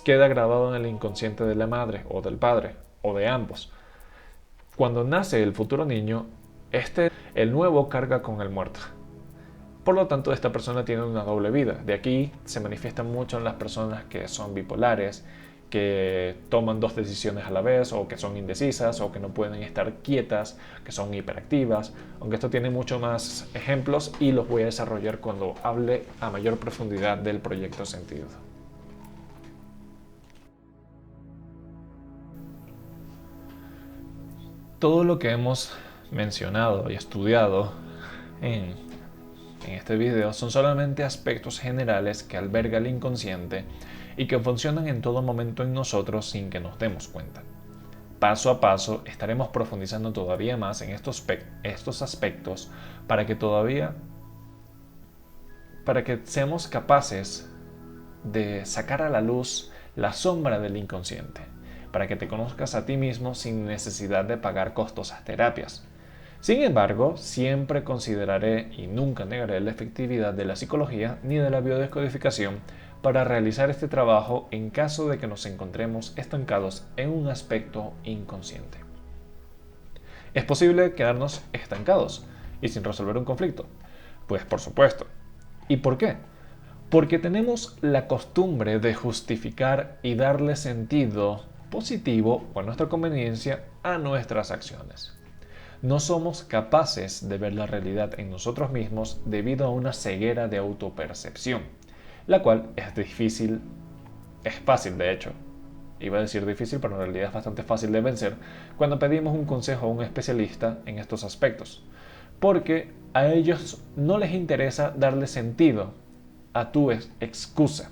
queda grabado en el inconsciente de la madre o del padre o de ambos. Cuando nace el futuro niño, el nuevo carga con el muerto. Por lo tanto, esta persona tiene una doble vida. De aquí se manifiesta mucho en las personas que son bipolares, que toman 2 decisiones a la vez, o que son indecisas, o que no pueden estar quietas, que son hiperactivas. Aunque esto tiene muchos más ejemplos y los voy a desarrollar cuando hable a mayor profundidad del proyecto sentido. Todo lo que hemos mencionado y estudiado en este video son solamente aspectos generales que alberga el inconsciente y que funcionan en todo momento en nosotros sin que nos demos cuenta. Paso a paso estaremos profundizando todavía más en estos aspectos para que seamos capaces de sacar a la luz la sombra del inconsciente, para que te conozcas a ti mismo sin necesidad de pagar costosas terapias. Sin embargo, siempre consideraré y nunca negaré la efectividad de la psicología ni de la biodescodificación para realizar este trabajo en caso de que nos encontremos estancados en un aspecto inconsciente. ¿Es posible quedarnos estancados y sin resolver un conflicto? Pues por supuesto. ¿Y por qué? Porque tenemos la costumbre de justificar y darle sentido positivo o a nuestra conveniencia a nuestras acciones. No somos capaces de ver la realidad en nosotros mismos debido a una ceguera de autopercepción, la cual es fácil de hecho. Iba a decir difícil, pero en realidad es bastante fácil de vencer cuando pedimos un consejo a un especialista en estos aspectos. Porque a ellos no les interesa darle sentido a tu excusa.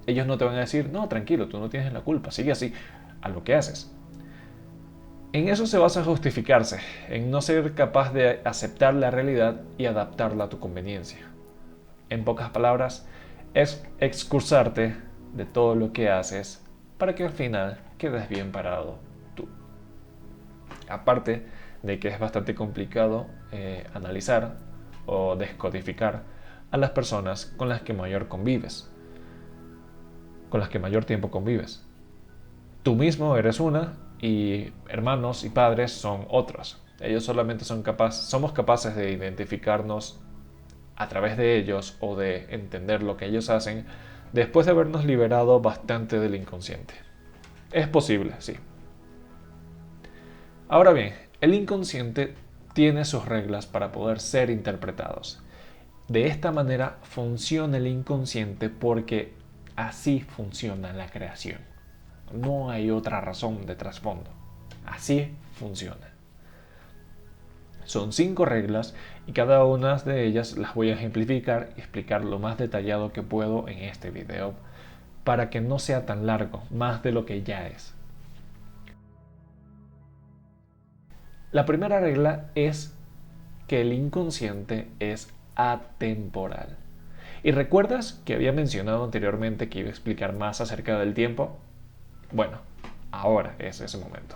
Ellos no te van a decir, no, tranquilo, tú no tienes la culpa, sigue así a lo que haces. En eso se basa justificarse, en no ser capaz de aceptar la realidad y adaptarla a tu conveniencia. En pocas palabras, es excusarte de todo lo que haces para que al final quedes bien parado tú. Aparte de que es bastante complicado analizar o descodificar a las personas con las que mayor convives, con las que mayor tiempo convives. Tú mismo eres una y hermanos y padres son otras. Ellos solamente somos capaces de identificarnos a través de ellos o de entender lo que ellos hacen después de habernos liberado bastante del inconsciente. Es posible, sí. Ahora bien, el inconsciente tiene sus reglas para poder ser interpretados. De esta manera funciona el inconsciente porque así funciona la creación. No hay otra razón de trasfondo. Así funciona. Son 5 reglas y cada una de ellas las voy a ejemplificar y explicar lo más detallado que puedo en este video para que no sea tan largo, más de lo que ya es. La primera regla es que el inconsciente es atemporal. ¿Y recuerdas que había mencionado anteriormente que iba a explicar más acerca del tiempo? Bueno, ahora es ese momento.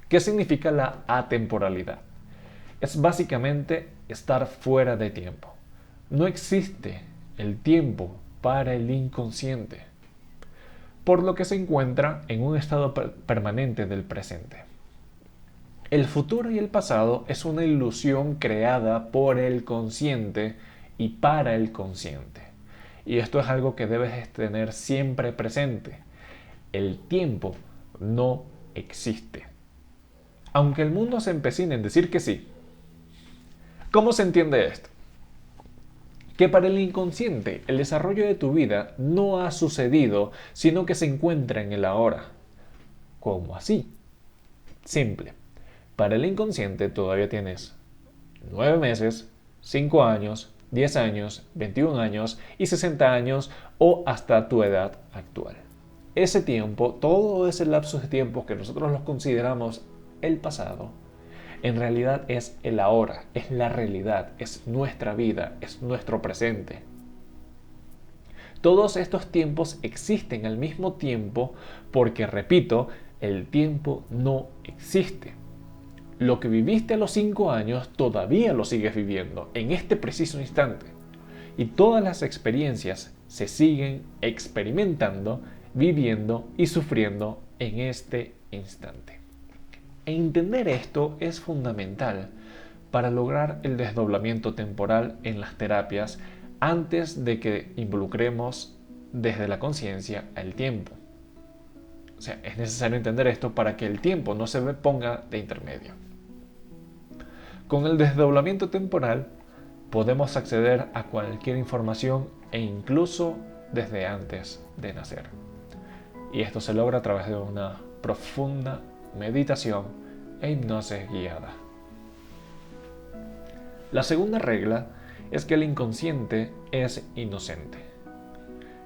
¿Qué significa la atemporalidad? Es básicamente estar fuera de tiempo. No existe el tiempo para el inconsciente, por lo que se encuentra en un estado permanente del presente. El futuro y el pasado es una ilusión creada por el consciente y para el consciente. Y esto es algo que debes tener siempre presente. El tiempo no existe. Aunque el mundo se empecine en decir que sí. ¿Cómo se entiende esto? Que para el inconsciente el desarrollo de tu vida no ha sucedido, sino que se encuentra en el ahora. ¿Cómo así? Simple. Para el inconsciente todavía tienes 9 meses, 5 años, 10 años, 21 años y 60 años o hasta tu edad actual. Ese tiempo, todo ese lapso de tiempo que nosotros los consideramos el pasado, en realidad es el ahora, es la realidad, es nuestra vida, es nuestro presente. Todos estos tiempos existen al mismo tiempo porque, repito, el tiempo no existe. Lo que viviste a los 5 años todavía lo sigues viviendo en este preciso instante. Y todas las experiencias se siguen experimentando, viviendo y sufriendo en este instante. Entender esto es fundamental para lograr el desdoblamiento temporal en las terapias antes de que involucremos desde la conciencia al tiempo. O sea, es necesario entender esto para que el tiempo no se ponga de intermedio. Con el desdoblamiento temporal podemos acceder a cualquier información e incluso desde antes de nacer. Y esto se logra a través de una profunda meditación e hipnosis guiada. La segunda regla es que el inconsciente es inocente.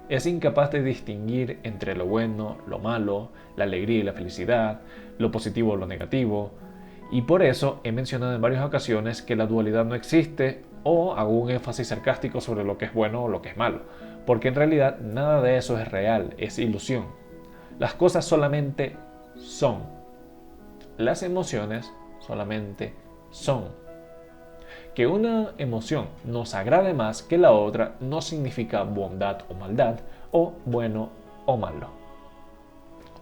Es incapaz de distinguir entre lo bueno, lo malo, la alegría y la felicidad, lo positivo o lo negativo, y por eso he mencionado en varias ocasiones que la dualidad no existe o hago un énfasis sarcástico sobre lo que es bueno o lo que es malo, porque en realidad nada de eso es real, es ilusión. Las cosas solamente son. Las emociones solamente son. Que una emoción nos agrade más que la otra no significa bondad o maldad, o bueno o malo.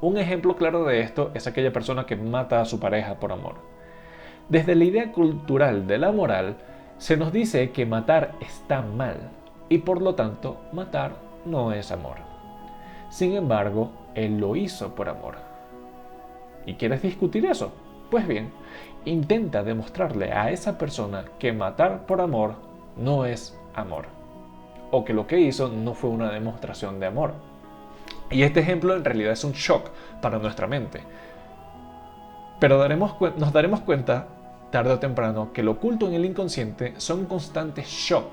Un ejemplo claro de esto es aquella persona que mata a su pareja por amor. Desde la idea cultural de la moral, se nos dice que matar está mal, y por lo tanto matar no es amor. Sin embargo, él lo hizo por amor. ¿Y quieres discutir eso? Pues bien, intenta demostrarle a esa persona que matar por amor no es amor, o que lo que hizo no fue una demostración de amor. Y este ejemplo en realidad es un shock para nuestra mente. Pero nos daremos cuenta, tarde o temprano, que lo oculto en el inconsciente son constantes shock.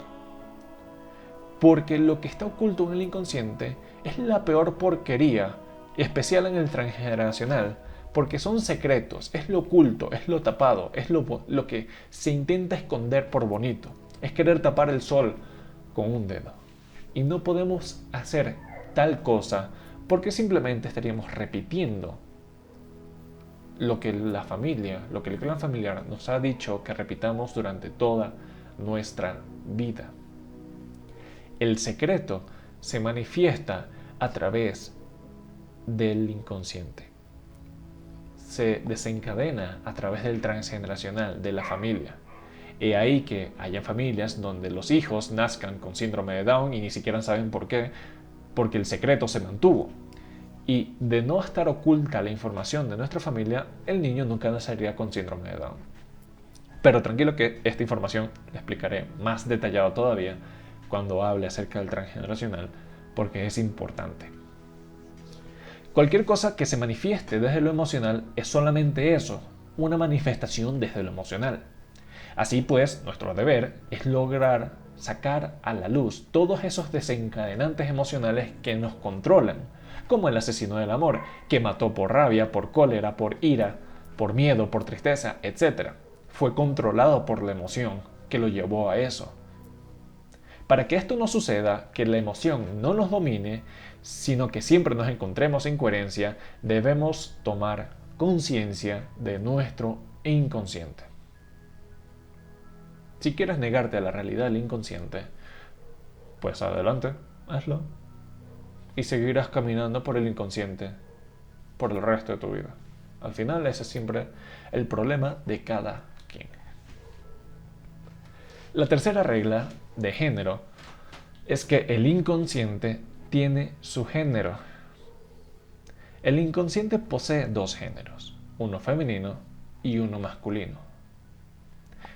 Porque lo que está oculto en el inconsciente es la peor porquería, especial en el transgeneracional, porque son secretos, es lo oculto, es lo tapado, es lo que se intenta esconder por bonito. Es querer tapar el sol con un dedo. Y no podemos hacer tal cosa porque simplemente estaríamos repitiendo lo que la familia, lo que el clan familiar nos ha dicho que repitamos durante toda nuestra vida. El secreto se manifiesta a través del inconsciente. Se desencadena a través del transgeneracional, de la familia. He ahí que haya familias donde los hijos nazcan con síndrome de Down y ni siquiera saben por qué, porque el secreto se mantuvo. Y de no estar oculta la información de nuestra familia, el niño nunca nacería con síndrome de Down. Pero tranquilo que esta información la explicaré más detallado todavía cuando hable acerca del transgeneracional, porque es importante. Cualquier cosa que se manifieste desde lo emocional es solamente eso, una manifestación desde lo emocional. Así pues, nuestro deber es lograr sacar a la luz todos esos desencadenantes emocionales que nos controlan, como el asesino del amor, que mató por rabia, por cólera, por ira, por miedo, por tristeza, etc. Fue controlado por la emoción que lo llevó a eso. Para que esto no suceda, que la emoción no nos domine, sino que siempre nos encontremos en coherencia, debemos tomar conciencia de nuestro inconsciente. Si quieres negarte a la realidad del inconsciente, pues adelante, hazlo. Y seguirás caminando por el inconsciente por el resto de tu vida. Al final ese es siempre el problema de cada quien. La tercera regla de género es que el inconsciente tiene su género. El inconsciente posee dos géneros, uno femenino y uno masculino.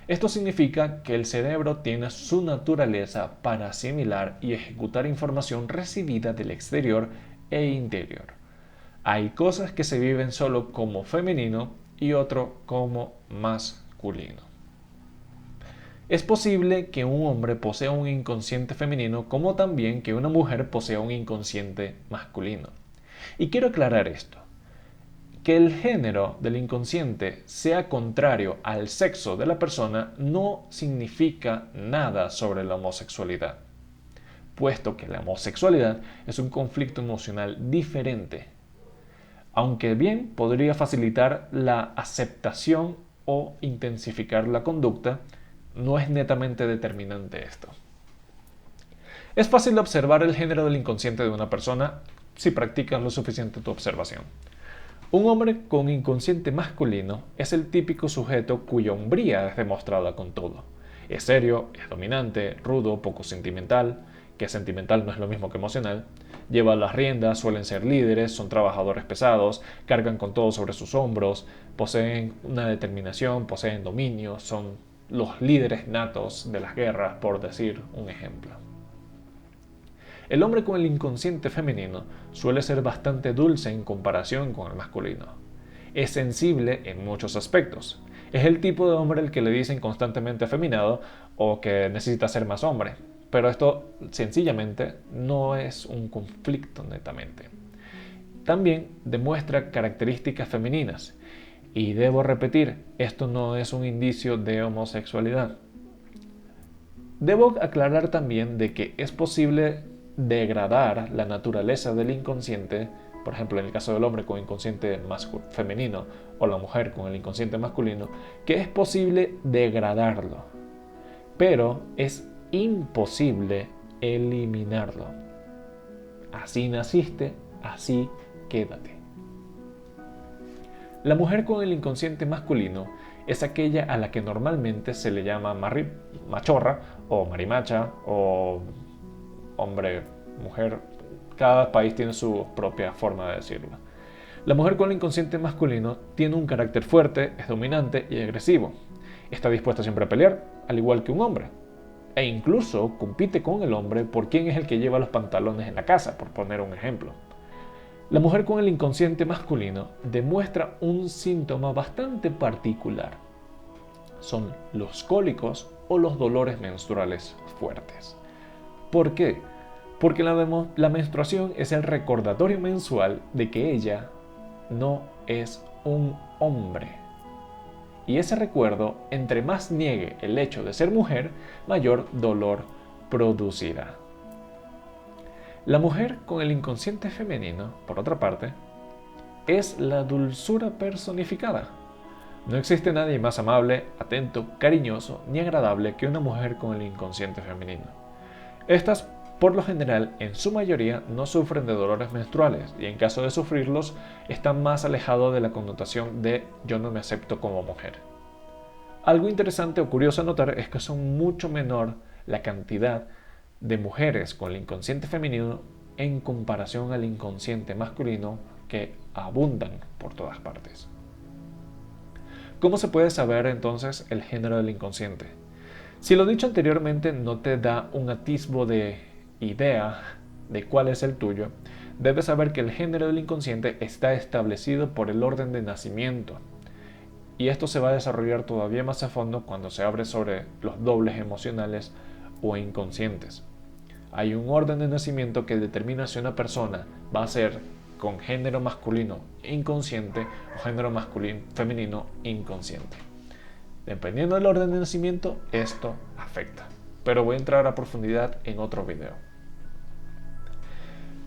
Esto significa que el cerebro tiene su naturaleza para asimilar y ejecutar información recibida del exterior e interior. Hay cosas que se viven solo como femenino y otro como masculino. Es posible que un hombre posea un inconsciente femenino como también que una mujer posea un inconsciente masculino. Y quiero aclarar esto. Que el género del inconsciente sea contrario al sexo de la persona no significa nada sobre la homosexualidad, puesto que la homosexualidad es un conflicto emocional diferente, aunque bien podría facilitar la aceptación o intensificar la conducta, no es netamente determinante esto. Es fácil observar el género del inconsciente de una persona si practicas lo suficiente tu observación. Un hombre con inconsciente masculino es el típico sujeto cuya hombría es demostrada con todo. Es serio, es dominante, rudo, poco sentimental, que sentimental no es lo mismo que emocional, lleva las riendas, suelen ser líderes, son trabajadores pesados, cargan con todo sobre sus hombros, poseen una determinación, poseen dominio, son los líderes natos de las guerras, por decir un ejemplo. El hombre con el inconsciente femenino suele ser bastante dulce en comparación con el masculino. Es sensible en muchos aspectos. Es el tipo de hombre al que le dicen constantemente afeminado o que necesita ser más hombre. Pero esto sencillamente no es un conflicto netamente. También demuestra características femeninas. Y debo repetir, esto no es un indicio de homosexualidad. Debo aclarar también de que es posible degradar la naturaleza del inconsciente, por ejemplo en el caso del hombre con inconsciente femenino o la mujer con el inconsciente masculino, que es posible degradarlo, pero es imposible eliminarlo. Así naciste, así quédate. La mujer con el inconsciente masculino es aquella a la que normalmente se le llama machorra o marimacha o hombre, mujer, cada país tiene su propia forma de decirlo. La mujer con el inconsciente masculino tiene un carácter fuerte, es dominante y agresivo. Está dispuesta siempre a pelear, al igual que un hombre. E incluso compite con el hombre por quién es el que lleva los pantalones en la casa, por poner un ejemplo. La mujer con el inconsciente masculino demuestra un síntoma bastante particular. Son los cólicos o los dolores menstruales fuertes. ¿Por qué? Porque la menstruación es el recordatorio mensual de que ella no es un hombre. Y ese recuerdo, entre más niegue el hecho de ser mujer, mayor dolor producirá. La mujer con el inconsciente femenino, por otra parte, es la dulzura personificada. No existe nadie más amable, atento, cariñoso ni agradable que una mujer con el inconsciente femenino. Estas, por lo general, en su mayoría, no sufren de dolores menstruales y en caso de sufrirlos, están más alejados de la connotación de yo no me acepto como mujer. Algo interesante o curioso a notar es que son mucho menor la cantidad de mujeres con el inconsciente femenino en comparación al inconsciente masculino que abundan por todas partes. ¿Cómo se puede saber entonces el género del inconsciente? Si lo dicho anteriormente no te da un atisbo de idea de cuál es el tuyo, debes saber que el género del inconsciente está establecido por el orden de nacimiento. Y esto se va a desarrollar todavía más a fondo cuando se abre sobre los dobles emocionales o inconscientes. Hay un orden de nacimiento que determina si una persona va a ser con género masculino inconsciente o género femenino inconsciente. Dependiendo del orden de nacimiento, esto afecta. Pero voy a entrar a profundidad en otro video.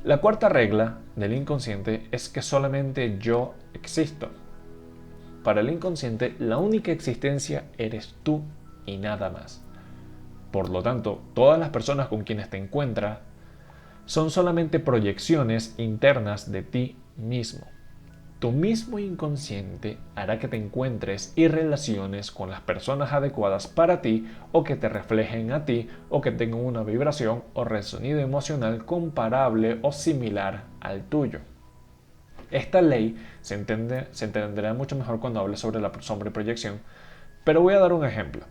La cuarta regla del inconsciente es que solamente yo existo. Para el inconsciente, la única existencia eres tú y nada más. Por lo tanto, todas las personas con quienes te encuentras son solamente proyecciones internas de ti mismo. Tu mismo inconsciente hará que te encuentres y relaciones con las personas adecuadas para ti o que te reflejen a ti o que tengan una vibración o resonido emocional comparable o similar al tuyo. Esta ley se entenderá mucho mejor cuando hable sobre la sobreproyección, pero voy a dar un ejemplo.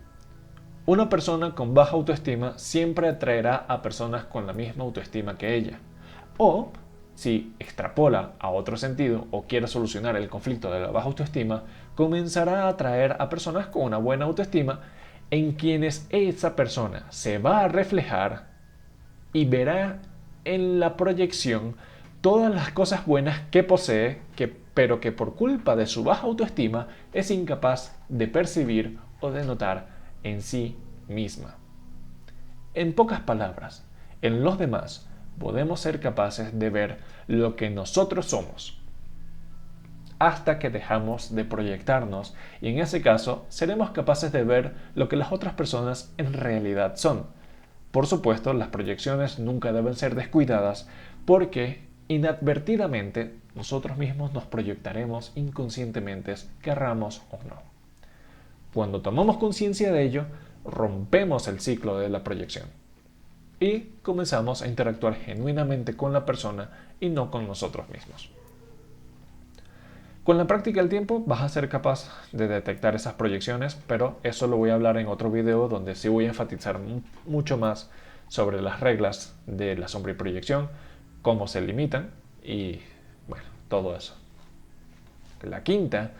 Una persona con baja autoestima siempre atraerá a personas con la misma autoestima que ella. O, si extrapola a otro sentido o quiere solucionar el conflicto de la baja autoestima, comenzará a atraer a personas con una buena autoestima en quienes esa persona se va a reflejar y verá en la proyección todas las cosas buenas que posee, pero que por culpa de su baja autoestima es incapaz de percibir o de notar en sí misma. En pocas palabras, en los demás podemos ser capaces de ver lo que nosotros somos, hasta que dejamos de proyectarnos y en ese caso seremos capaces de ver lo que las otras personas en realidad son. Por supuesto, las proyecciones nunca deben ser descuidadas porque inadvertidamente nosotros mismos nos proyectaremos inconscientemente, querramos o no. Cuando tomamos conciencia de ello, rompemos el ciclo de la proyección y comenzamos a interactuar genuinamente con la persona y no con nosotros mismos. Con la práctica del tiempo vas a ser capaz de detectar esas proyecciones, pero eso lo voy a hablar en otro video donde sí voy a enfatizar mucho más sobre las reglas de la sombra y proyección, cómo se limitan y bueno, todo eso. La quinta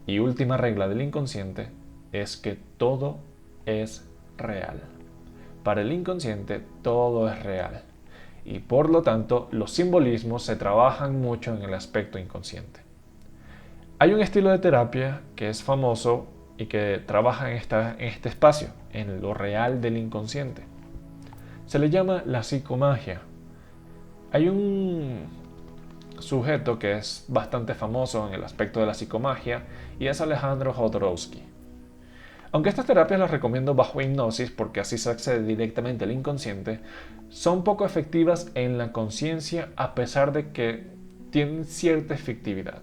y última regla del inconsciente es que todo es real. Para el inconsciente todo es real y por lo tanto los simbolismos se trabajan mucho en el aspecto inconsciente. Hay un estilo de terapia que es famoso y que trabaja en este espacio, en lo real del inconsciente. Se le llama la psicomagia. Hay un sujeto que es bastante famoso en el aspecto de la psicomagia y es Alejandro Jodorowsky. Aunque estas terapias las recomiendo bajo hipnosis porque así se accede directamente al inconsciente, son poco efectivas en la conciencia a pesar de que tienen cierta efectividad.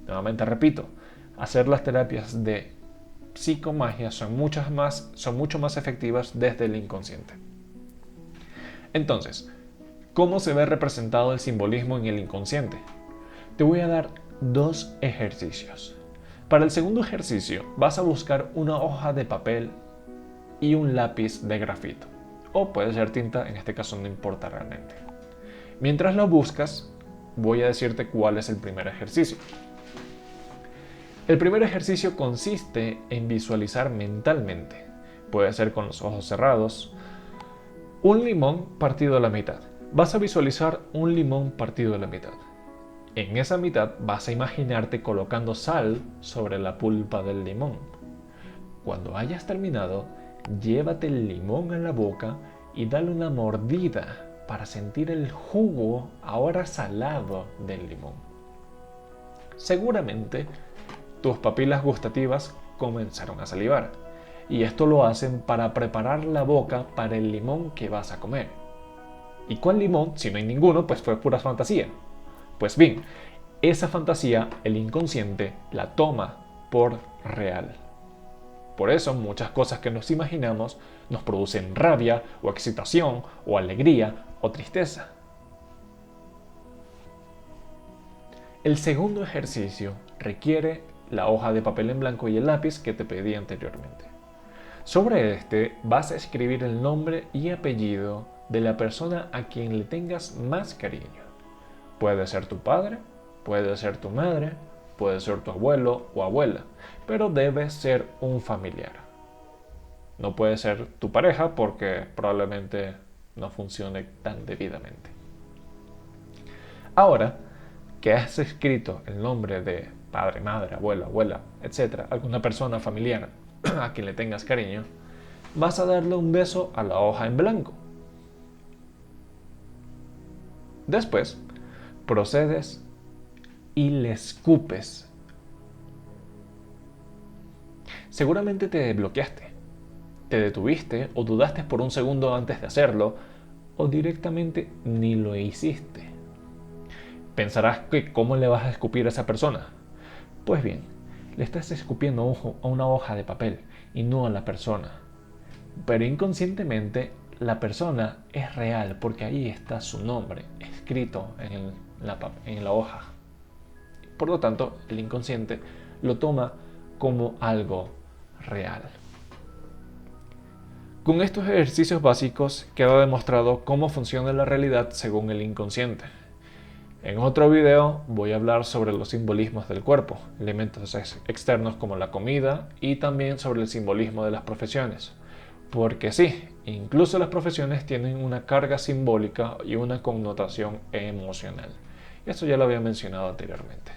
Nuevamente repito, hacer las terapias de psicomagia son mucho más efectivas desde el inconsciente. Entonces, ¿Cómo se ve representado el simbolismo en el inconsciente? Te voy a dar dos ejercicios. Para el segundo ejercicio vas a buscar una hoja de papel y un lápiz de grafito. O puede ser tinta, en este caso no importa realmente. Mientras lo buscas, voy a decirte cuál es el primer ejercicio. El primer ejercicio consiste en visualizar mentalmente, puede ser con los ojos cerrados, un limón partido a la mitad. Vas a visualizar un limón partido a la mitad. En esa mitad vas a imaginarte colocando sal sobre la pulpa del limón. Cuando hayas terminado, llévate el limón a la boca y dale una mordida para sentir el jugo ahora salado del limón. Seguramente tus papilas gustativas comenzaron a salivar, y esto lo hacen para preparar la boca para el limón que vas a comer. ¿Y cuál limón? Si no hay ninguno, pues fue pura fantasía. Pues bien, esa fantasía el inconsciente la toma por real. Por eso muchas cosas que nos imaginamos nos producen rabia o excitación o alegría o tristeza. El segundo ejercicio requiere la hoja de papel en blanco y el lápiz que te pedí anteriormente. Sobre este vas a escribir el nombre y apellido de la persona a quien le tengas más cariño. Puede ser tu padre, puede ser tu madre, puede ser tu abuelo o abuela, pero debe ser un familiar. No puede ser tu pareja porque probablemente no funcione tan debidamente. Ahora que has escrito el nombre de padre, madre, abuelo, abuela, etc., alguna persona familiar a quien le tengas cariño, vas a darle un beso a la hoja en blanco. Después, procedes y le escupes. Seguramente te bloqueaste, te detuviste o dudaste por un segundo antes de hacerlo, o directamente ni lo hiciste. Pensarás que ¿cómo le vas a escupir a esa persona? Pues bien, le estás escupiendo a una hoja de papel y no a la persona. Pero inconscientemente la persona es real porque ahí está su nombre escrito en la hoja. Por lo tanto, el inconsciente lo toma como algo real. Con estos ejercicios básicos queda demostrado cómo funciona la realidad según el inconsciente. En otro video voy a hablar sobre los simbolismos del cuerpo, elementos externos como la comida, y también sobre el simbolismo de las profesiones. Porque sí, incluso las profesiones tienen una carga simbólica y una connotación emocional. Esto ya lo había mencionado anteriormente.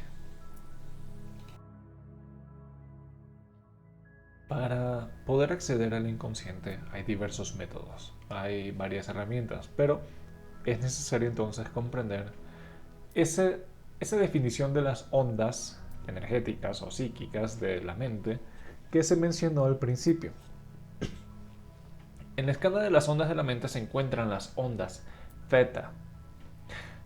Para poder acceder al inconsciente hay diversos métodos, hay varias herramientas, pero es necesario entonces comprender esa definición de las ondas energéticas o psíquicas de la mente que se mencionó al principio. En la escala de las ondas de la mente se encuentran las ondas theta.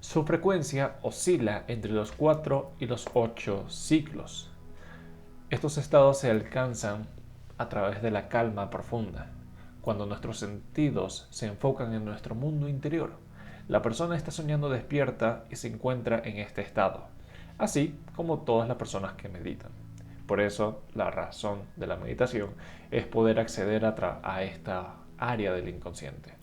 Su frecuencia oscila entre los 4 y los 8 ciclos. Estos estados se alcanzan a través de la calma profunda, cuando nuestros sentidos se enfocan en nuestro mundo interior. La persona está soñando despierta y se encuentra en este estado, así como todas las personas que meditan. Por eso, la razón de la meditación es poder acceder a esta área del inconsciente.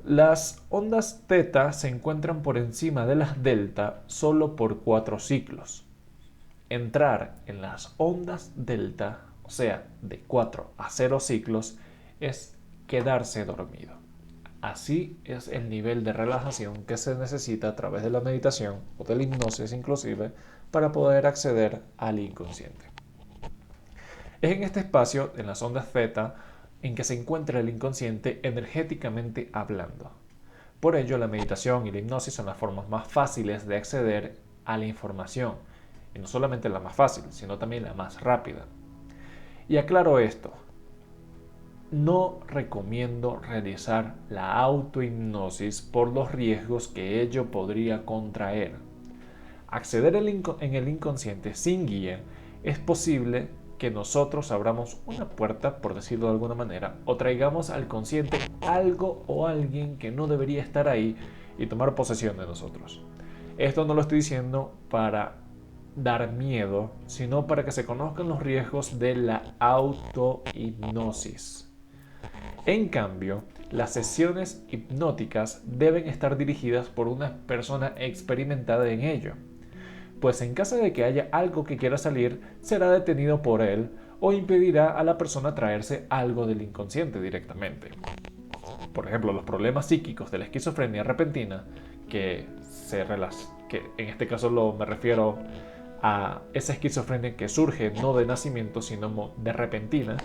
Las ondas teta se encuentran por encima de las delta solo por 4 ciclos. Entrar en las ondas delta, o sea, de 4 a 0 ciclos, es quedarse dormido. Así es el nivel de relajación que se necesita a través de la meditación o de la hipnosis inclusive para poder acceder al inconsciente. Es en este espacio, en las ondas theta, en que se encuentra el inconsciente energéticamente hablando. Por ello, la meditación y la hipnosis son las formas más fáciles de acceder a la información, y no solamente la más fácil, sino también la más rápida. Y aclaro esto, no recomiendo realizar la autohipnosis por los riesgos que ello podría contraer. Acceder en el inconsciente sin guía es posible que nosotros abramos una puerta, por decirlo de alguna manera, o traigamos al consciente algo o alguien que no debería estar ahí y tomar posesión de nosotros. Esto no lo estoy diciendo para dar miedo, sino para que se conozcan los riesgos de la autohipnosis. En cambio, las sesiones hipnóticas deben estar dirigidas por una persona experimentada en ello, pues en caso de que haya algo que quiera salir, será detenido por él o impedirá a la persona traerse algo del inconsciente directamente. Por ejemplo, los problemas psíquicos de la esquizofrenia repentina, que en este caso me refiero a esa esquizofrenia que surge no de nacimiento, sino de repentina,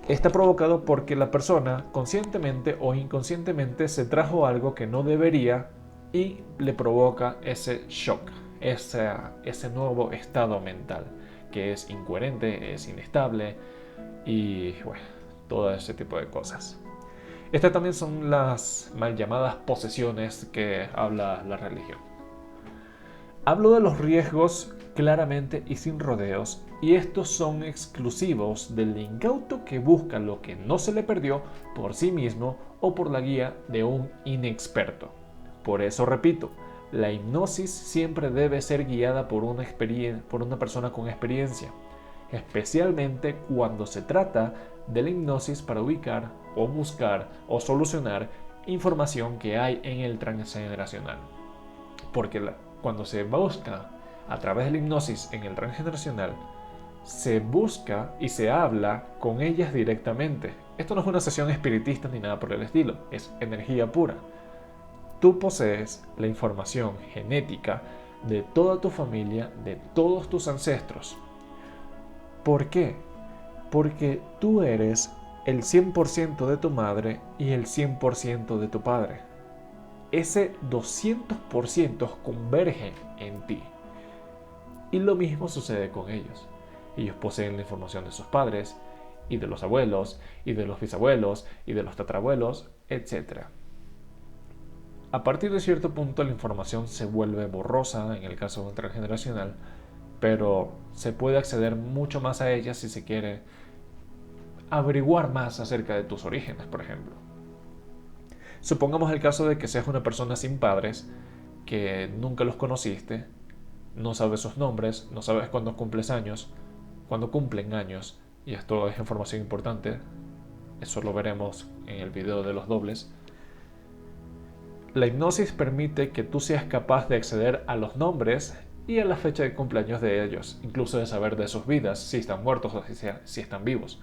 está provocado porque la persona conscientemente o inconscientemente se trajo algo que no debería y le provoca ese shock, ese nuevo estado mental, que es incoherente, es inestable y bueno, todo ese tipo de cosas. Estas también son las mal llamadas posesiones que habla la religión. Hablo de los riesgos claramente y sin rodeos, y estos son exclusivos del incauto que busca lo que no se le perdió por sí mismo o por la guía de un inexperto. Por eso repito, la hipnosis siempre debe ser guiada por una persona con experiencia, especialmente cuando se trata de la hipnosis para ubicar o buscar o solucionar información que hay en el transgeneracional. Porque cuando se busca a través de la hipnosis en el transgeneracional, se busca y se habla con ellas directamente. Esto no es una sesión espiritista ni nada por el estilo, es energía pura. Tú posees la información genética de toda tu familia, de todos tus ancestros. ¿Por qué? Porque tú eres el 100% de tu madre y el 100% de tu padre. Ese 200% converge en ti. Y lo mismo sucede con ellos. Ellos poseen la información de sus padres, y de los abuelos, y de los bisabuelos, y de los tatarabuelos, etc. A partir de cierto punto la información se vuelve borrosa en el caso de un transgeneracional, pero se puede acceder mucho más a ella si se quiere averiguar más acerca de tus orígenes, por ejemplo. Supongamos el caso de que seas una persona sin padres, que nunca los conociste, no sabes sus nombres, no sabes cuándo cumplen años, y esto es información importante, eso lo veremos en el video de los dobles. La hipnosis permite que tú seas capaz de acceder a los nombres y a la fecha de cumpleaños de ellos, incluso de saber de sus vidas, si están muertos o si están vivos,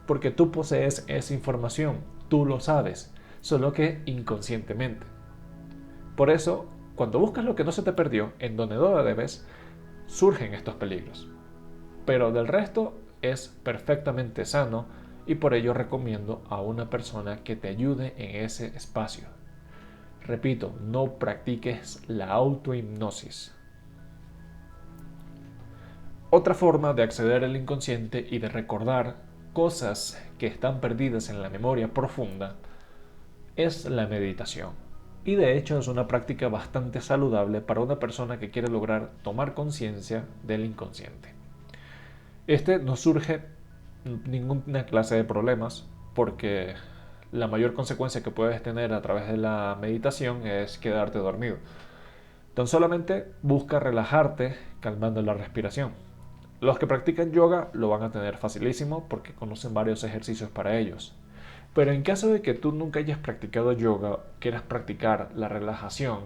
porque tú posees esa información, tú lo sabes, solo que inconscientemente. Por eso, cuando buscas lo que no se te perdió, en donde no lo debes, surgen estos peligros. Pero del resto es perfectamente sano y por ello recomiendo a una persona que te ayude en ese espacio. Repito, no practiques la autohipnosis. Otra forma de acceder al inconsciente y de recordar cosas que están perdidas en la memoria profunda es la meditación. Y de hecho es una práctica bastante saludable para una persona que quiere lograr tomar conciencia del inconsciente. Este no surge ninguna clase de problemas porque la mayor consecuencia que puedes tener a través de la meditación es quedarte dormido. Tan solamente busca relajarte calmando la respiración. Los que practican yoga lo van a tener facilísimo porque conocen varios ejercicios para ellos. Pero en caso de que tú nunca hayas practicado yoga, quieras practicar la relajación,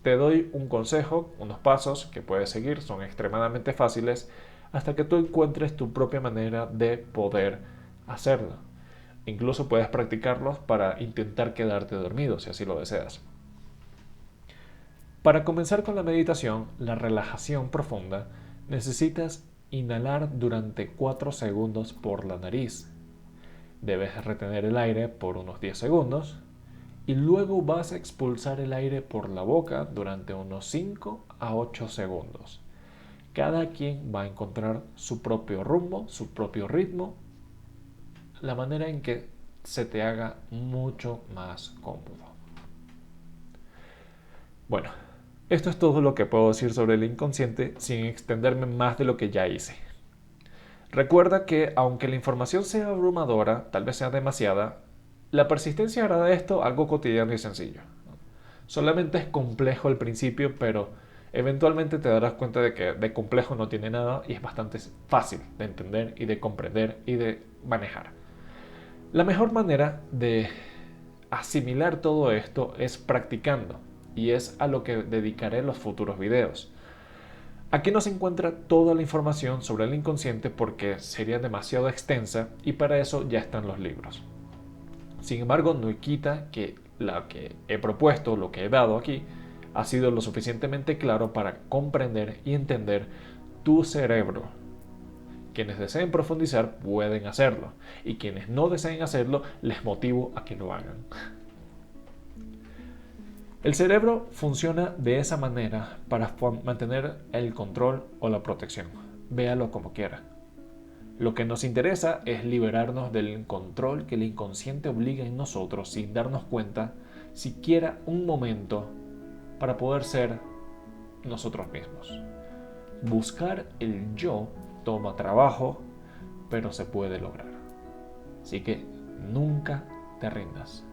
te doy un consejo, unos pasos que puedes seguir, son extremadamente fáciles, hasta que tú encuentres tu propia manera de poder hacerlo. Incluso puedes practicarlos para intentar quedarte dormido si así lo deseas. Para comenzar con la meditación, la relajación profunda, necesitas inhalar durante 4 segundos por la nariz. Debes retener el aire por unos 10 segundos y luego vas a expulsar el aire por la boca durante unos 5 a 8 segundos. Cada quien va a encontrar su propio rumbo, su propio ritmo, la manera en que se te haga mucho más cómodo. Bueno, esto es todo lo que puedo decir sobre el inconsciente sin extenderme más de lo que ya hice. Recuerda que aunque la información sea abrumadora, tal vez sea demasiada, la persistencia hará de esto algo cotidiano y sencillo. Solamente es complejo al principio, pero eventualmente te darás cuenta de que de complejo no tiene nada y es bastante fácil de entender y de comprender y de manejar. La mejor manera de asimilar todo esto es practicando, y es a lo que dedicaré los futuros videos. Aquí no se encuentra toda la información sobre el inconsciente porque sería demasiado extensa y para eso ya están los libros. Sin embargo, no quita que lo que he propuesto, lo que he dado aquí, ha sido lo suficientemente claro para comprender y entender tu cerebro. Quienes deseen profundizar pueden hacerlo, y quienes no deseen hacerlo les motivo a que lo hagan. El cerebro funciona de esa manera para mantener el control o la protección. Véalo como quiera. Lo que nos interesa es liberarnos del control que el inconsciente obliga en nosotros sin darnos cuenta siquiera un momento para poder ser nosotros mismos. Buscar el yo toma trabajo, pero se puede lograr. Así que nunca te rindas.